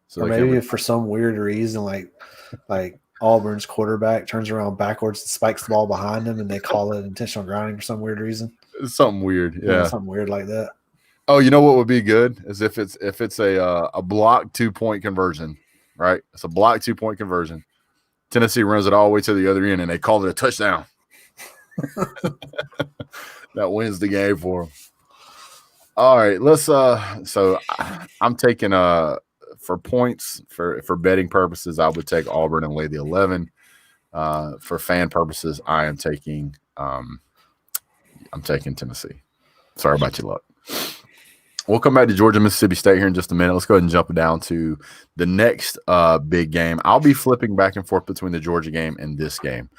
So Or maybe if for some weird reason, like Auburn's quarterback turns around backwards and spikes the ball behind him, and they call it intentional grounding for some weird reason. it's something weird. Yeah, something weird like that. Oh, you know what would be good is if it's a block 2-point conversion, right? It's a block 2-point conversion. Tennessee runs it all the way to the other end, and they call it a touchdown. That wins the game for them. All right, let's. So I'm taking for points for betting purposes, I would take Auburn and lay the 11. For fan purposes, I'm taking Tennessee. Sorry about your luck. We'll come back to Georgia, Mississippi State here in just a minute. Let's go ahead and jump down to the next big game. I'll be flipping back and forth between the Georgia game and this game.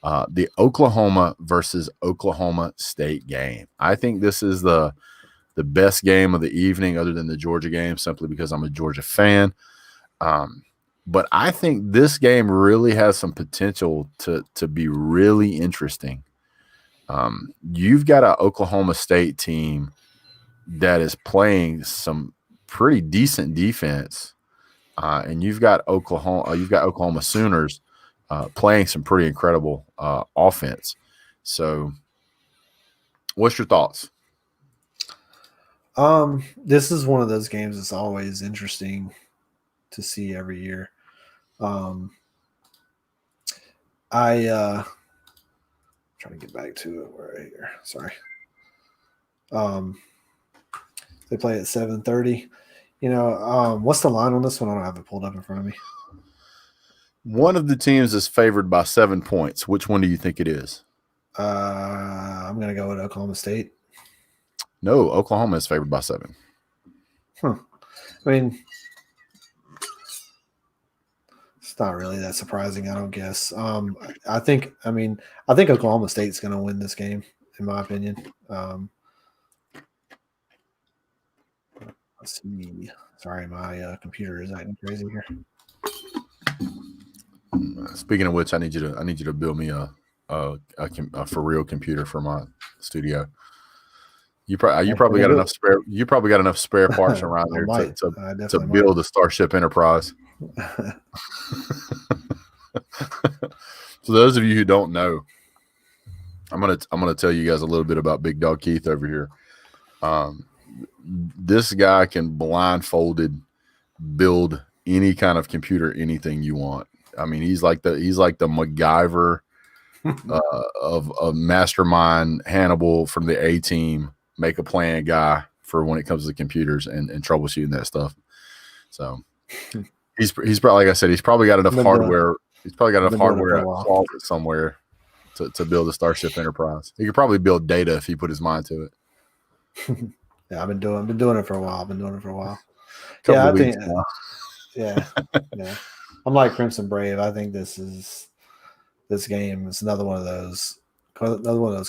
The Oklahoma versus Oklahoma State game. I think this is the best game of the evening other than the Georgia game, simply because I'm a Georgia fan. But I think this game really has some potential to be really interesting. You've got an Oklahoma State team that is playing some pretty decent defense, and you've got Oklahoma Sooners playing some pretty incredible offense. So, what's your thoughts? This is one of those games that's always interesting to see every year. Trying to get back to it right here. Sorry. They play at 7:30. What's the line on this one? I don't have it pulled up in front of me. One of the teams is favored by 7 points. Which one do you think it is? I'm going to go with Oklahoma State. No, Oklahoma is favored by 7. I mean, it's not really that surprising, I don't guess. I think Oklahoma State's going to win this game, in my opinion. Let's see. Sorry, my computer is acting crazy here. Speaking of which, I need you to build me a for real computer for my studio. You probably got enough spare. You probably got enough spare parts around there to build a Starship Enterprise. For those of you who don't know, I'm gonna tell you guys a little bit about Big Dog Keith over here. This guy can blindfolded build any kind of computer, anything you want. I mean, he's like the MacGyver of mastermind Hannibal from the A-Team, make a plan guy for when it comes to computers and troubleshooting that stuff. So he's probably, like I said, he's probably got enough hardware. He's probably got enough hardware in a closet somewhere to build a Starship Enterprise. He could probably build data if he put his mind to it. Yeah, I've been doing it for a while. Yeah. I'm like Crimson Brave. I think this game is another one of those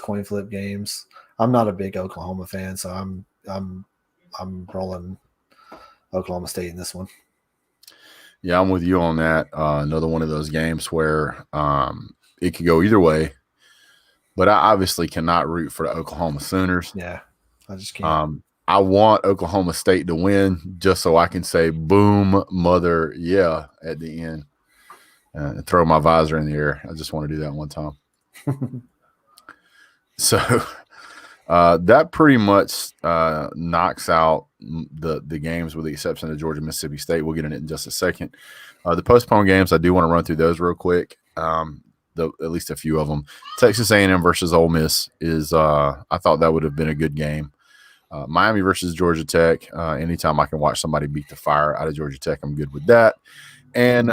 coin flip games. I'm not a big Oklahoma fan, so I'm rolling Oklahoma State in this one. Yeah, I'm with you on that. Another one of those games where it could go either way, but I obviously cannot root for the Oklahoma Sooners. Yeah, I just can't. I want Oklahoma State to win just so I can say "boom, mother, yeah" at the end and throw my visor in the air. I just want to do that one time. So that pretty much knocks out the games with the exception of Georgia, Mississippi State. We'll get in it in just a second. The postponed games, I do want to run through those real quick. At least a few of them. Texas A&M versus Ole Miss is I thought that would have been a good game. Miami versus Georgia Tech. Anytime I can watch somebody beat the fire out of Georgia Tech, I'm good with that. And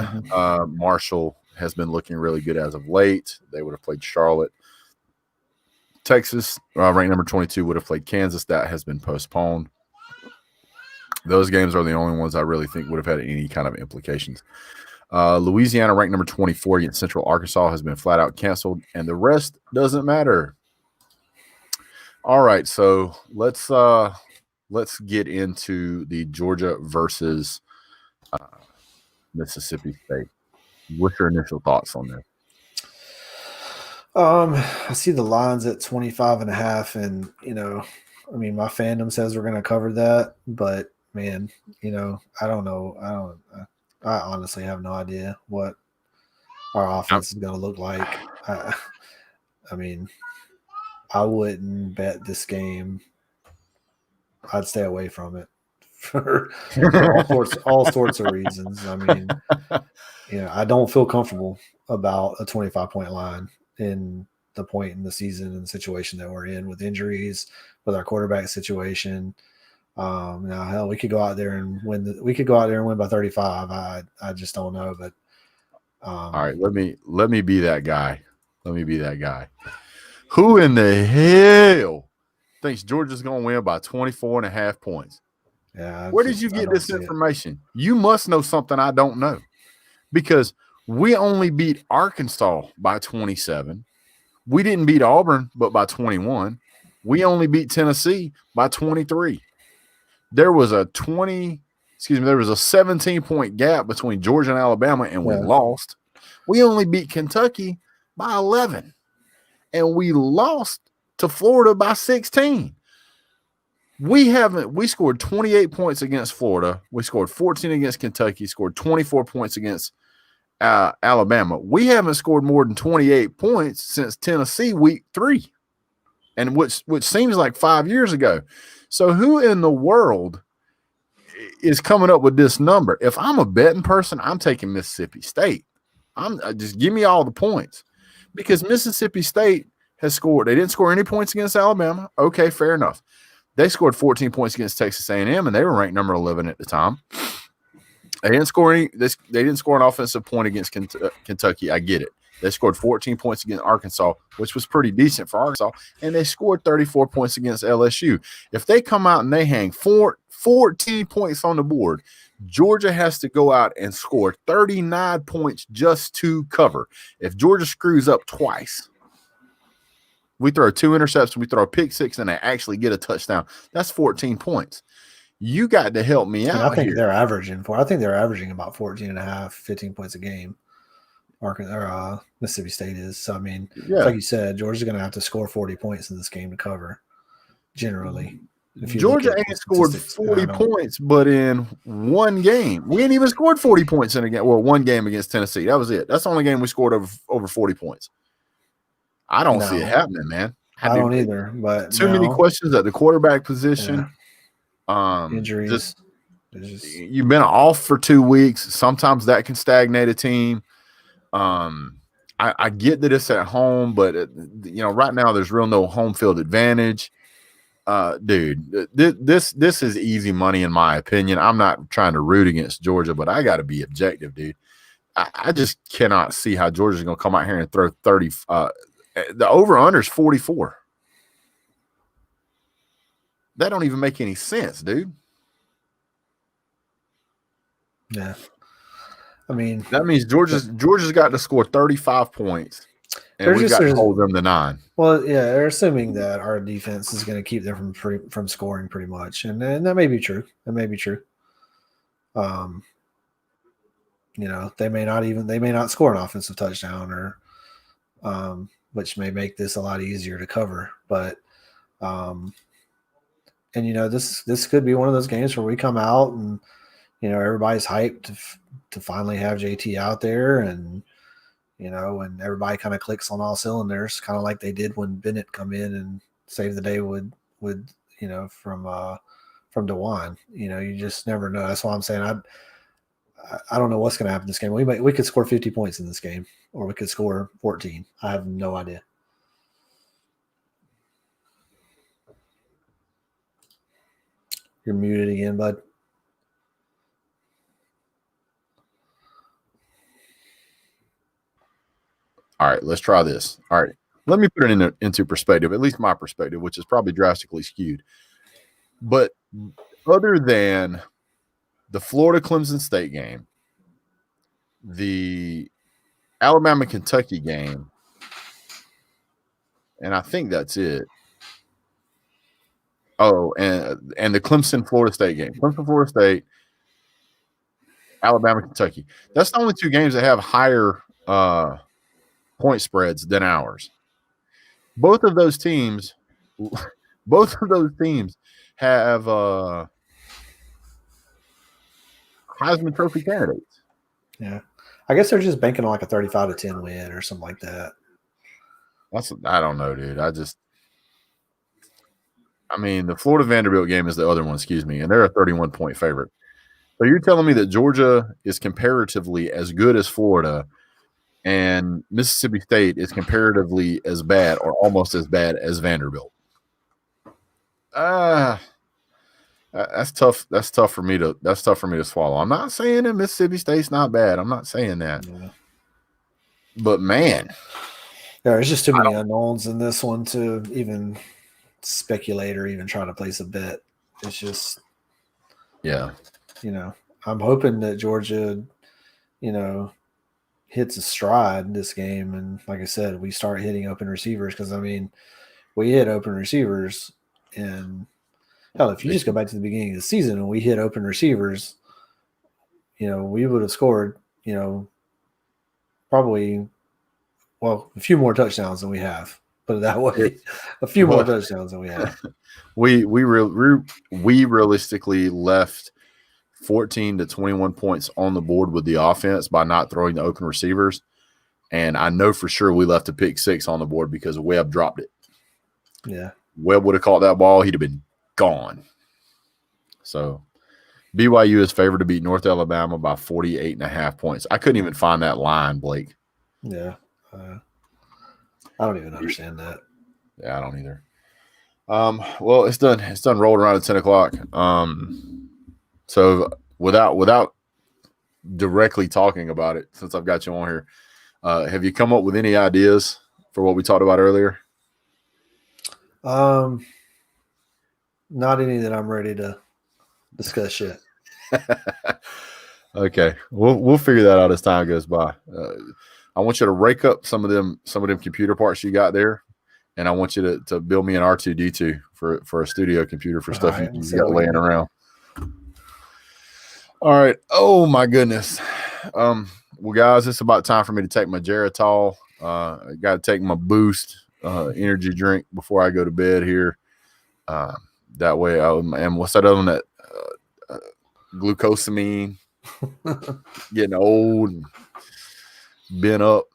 Marshall has been looking really good as of late. They would have played Charlotte. Texas, ranked number 22, would have played Kansas. That has been postponed. Those games are the only ones I really think would have had any kind of implications. Louisiana, ranked number 24 against Central Arkansas, has been flat out canceled, and the rest doesn't matter. All right, so let's get into the Georgia versus Mississippi State. What's your initial thoughts on this? I see the lines at 25.5, and I mean, my fandom says we're going to cover that, but man, I don't know. I honestly have no idea what our offense is going to look like. I mean, I wouldn't bet this game. I'd stay away from it for all sorts of reasons. I mean, I don't feel comfortable about a 25-point line in the point in the season and the situation that we're in with injuries, with our quarterback situation. Now, hell, we could go out there and win. We could go out there and win by 35. I just don't know. But all right, let me be that guy. Let me be that guy. Who in the hell thinks Georgia's going to win by 24.5 points? Yeah. Where did you get this information? You must know something I don't know, because we only beat Arkansas by 27. We didn't beat Auburn, but by 21. We only beat Tennessee by 23. There was a 17-point gap between Georgia and Alabama, and we lost. We only beat Kentucky by 11, and we lost to Florida by 16. We scored 28 points against Florida. We scored 14 against Kentucky, scored 24 points against Alabama. We haven't scored more than 28 points since Tennessee week 3, and which seems like 5 years ago. So who in the world is coming up with this number? If I'm a betting person, I'm taking Mississippi State. I'm just give me all the points, because Mississippi State has scored. They didn't score any points against Alabama. Okay, fair enough. They scored 14 points against Texas A&M, and they were ranked number 11 at the time. They didn't score any. They didn't score an offensive point against Kentucky. I get it. They scored 14 points against Arkansas, which was pretty decent for Arkansas, and they scored 34 points against LSU. If they come out and they hang 14 points on the board, Georgia has to go out and score 39 points just to cover. If Georgia screws up twice, we throw 2 interceptions, we throw a pick 6, and they actually get a touchdown, that's 14 points. You got to help me out. I think here. they're averaging about 14.5, 15 points a game. Mississippi State is. So, I mean, like you said, Georgia's going to have to score 40 points in this game to cover, generally. Georgia ain't scored 40 points, but in one game. We ain't even scored 40 points in a game. Well, one game against Tennessee. That was it. That's the only game we scored over 40 points. I don't see it happening, man. I don't either. But too many questions at the quarterback position. Yeah. Injuries. You've been off for 2 weeks. Sometimes that can stagnate a team. I get that it's at home, but right now there's no home field advantage. Dude, this is easy money in my opinion. I'm not trying to root against Georgia, but I got to be objective, dude. I just cannot see how Georgia's going to come out here and throw 30. The over/under is 44. That don't even make any sense, dude. Yeah. I mean, that means Georgia's got to score 35 points, and we've got to hold them to 9. Well, yeah, they're assuming that our defense is going to keep them from scoring pretty much, and that may be true. That may be true. They may not score an offensive touchdown, or which may make this a lot easier to cover. But this could be one of those games where we come out and everybody's hyped to finally have JT out there, and and everybody kind of clicks on all cylinders, kind of like they did when Bennett come in and saved the day with from DeWine. You just never know. That's why I'm saying I don't know what's going to happen this game. We could score 50 points in this game, or we could score 14. I have no idea. You're muted again, bud. All right, let's try this. All right, let me put it into perspective, at least my perspective, which is probably drastically skewed. But other than the Florida Clemson State game, the Alabama-Kentucky game, and I think that's it. Oh, and the Clemson-Florida State game. Clemson-Florida State, Alabama-Kentucky. That's the only two games that have higher point spreads than ours. Both of those teams have Heisman Trophy candidates. Yeah. I guess they're just banking on like a 35-10 win or something like that. I don't know, dude. I mean, the Florida Vanderbilt game is the other one, and they're a 31-point favorite. So you're telling me that Georgia is comparatively as good as Florida, and Mississippi State is comparatively as bad or almost as bad as Vanderbilt? That's tough. That's tough for me to swallow. I'm not saying that Mississippi State's not bad. I'm not saying that. Yeah. But man, there's just too many unknowns in this one to even speculate or even try to place a bet. It's just, yeah, I'm hoping that Georgia, hits a stride this game. And like I said, we start hitting open receivers because, I mean, we hit open receivers. And hell, if you just go back to the beginning of the season and we hit open receivers, we would have scored, probably, a few more touchdowns than we have. Put it that way, a few more touchdowns than we have. We realistically left 14 to 21 points on the board with the offense by not throwing the open receivers, and I know for sure we left a pick six on the board because Webb dropped it. Yeah, Webb would have caught that ball, he'd have been gone. So BYU is favored to beat North Alabama by 48.5 points. I couldn't even find that line, Blake. Yeah. I don't even understand that. Yeah, I don't either. Well, it's done. It's done rolled around at 10 o'clock. So without directly talking about it, since I've got you on here, have you come up with any ideas for what we talked about earlier? Not any that I'm ready to discuss yet. Okay, we'll figure that out as time goes by. I want you to rake up some of them computer parts you got there, and I want you to build me an R2D2 for a studio computer for stuff you got laying around. All right. Oh my goodness. Well, guys, it's about time for me to take my Geritol. I got to take my Boost energy drink before I go to bed here. That way, and what's that other one? That glucosamine. Getting old. And been up.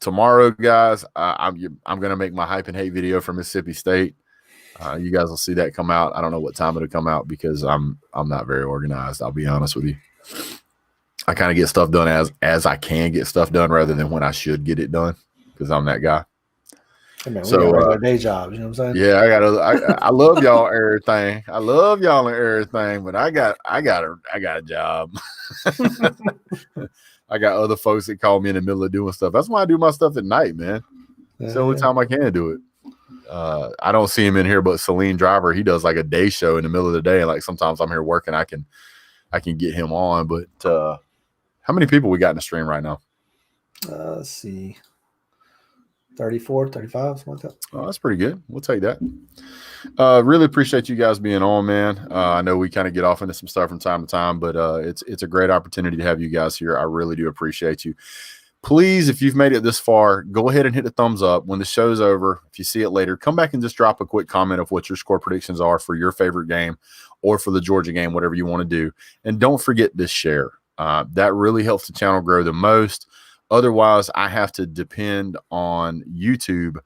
Tomorrow, guys, I'm gonna make my hype and hate video for Mississippi State. You guys will see that come out. I don't know what time it'll come out because I'm not very organized. I'll be honest with you. I kind of get stuff done as I can get stuff done rather than when I should get it done because I'm that guy. Hey man, we got regular day jobs, you know what I'm saying? Yeah, I love y'all and everything. I love y'all and everything, but I got a job. I got other folks that call me in the middle of doing stuff. That's why I do my stuff at night, man. It's the only time I can do it. I don't see him in here, but Celine Driver, he does like a day show in the middle of the day. Like sometimes I'm here working, I can get him on. But how many people we got in the stream right now? Let's see. 34, 35, something like that. Oh, that's pretty good. We'll take that. Really appreciate you guys being on, man. I know we kind of get off into some stuff from time to time, but it's a great opportunity to have you guys here. I really do appreciate you. Please, if you've made it this far, go ahead and hit the thumbs up. When the show's over, if you see it later, come back and just drop a quick comment of what your score predictions are for your favorite game or for the Georgia game, whatever you want to do. And don't forget to share. That really helps the channel grow the most. Otherwise, I have to depend on YouTube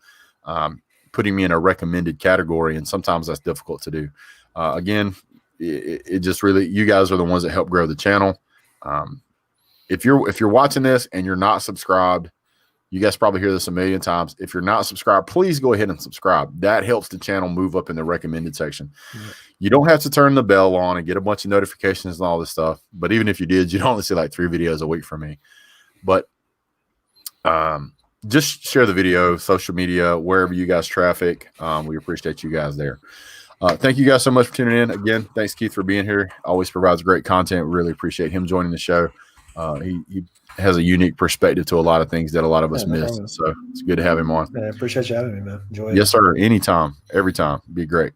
putting me in a recommended category, and sometimes that's difficult to do. Again, it just really, you guys are the ones that help grow the channel. If you're watching this and you're not subscribed, you guys probably hear this a million times. If you're not subscribed, please go ahead and subscribe. That helps the channel move up in the recommended section. Mm-hmm. You don't have to turn the bell on and get a bunch of notifications and all this stuff. But even if you did, you'd only see like 3 videos a week from me. But just share the video, social media, wherever you guys traffic. We appreciate you guys there. Thank you guys so much for tuning in. Again, thanks, Keith, for being here. Always provides great content. We really appreciate him joining the show. He has a unique perspective to a lot of things that a lot of us no miss. problem. So it's good to have him on. I appreciate you having me, man. Enjoy it. Yes, sir. Anytime, every time. Be great.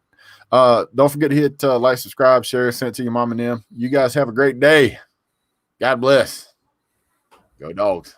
Don't forget to hit like, subscribe, share, send it to your mom and them. You guys have a great day. God bless. Go Dogs.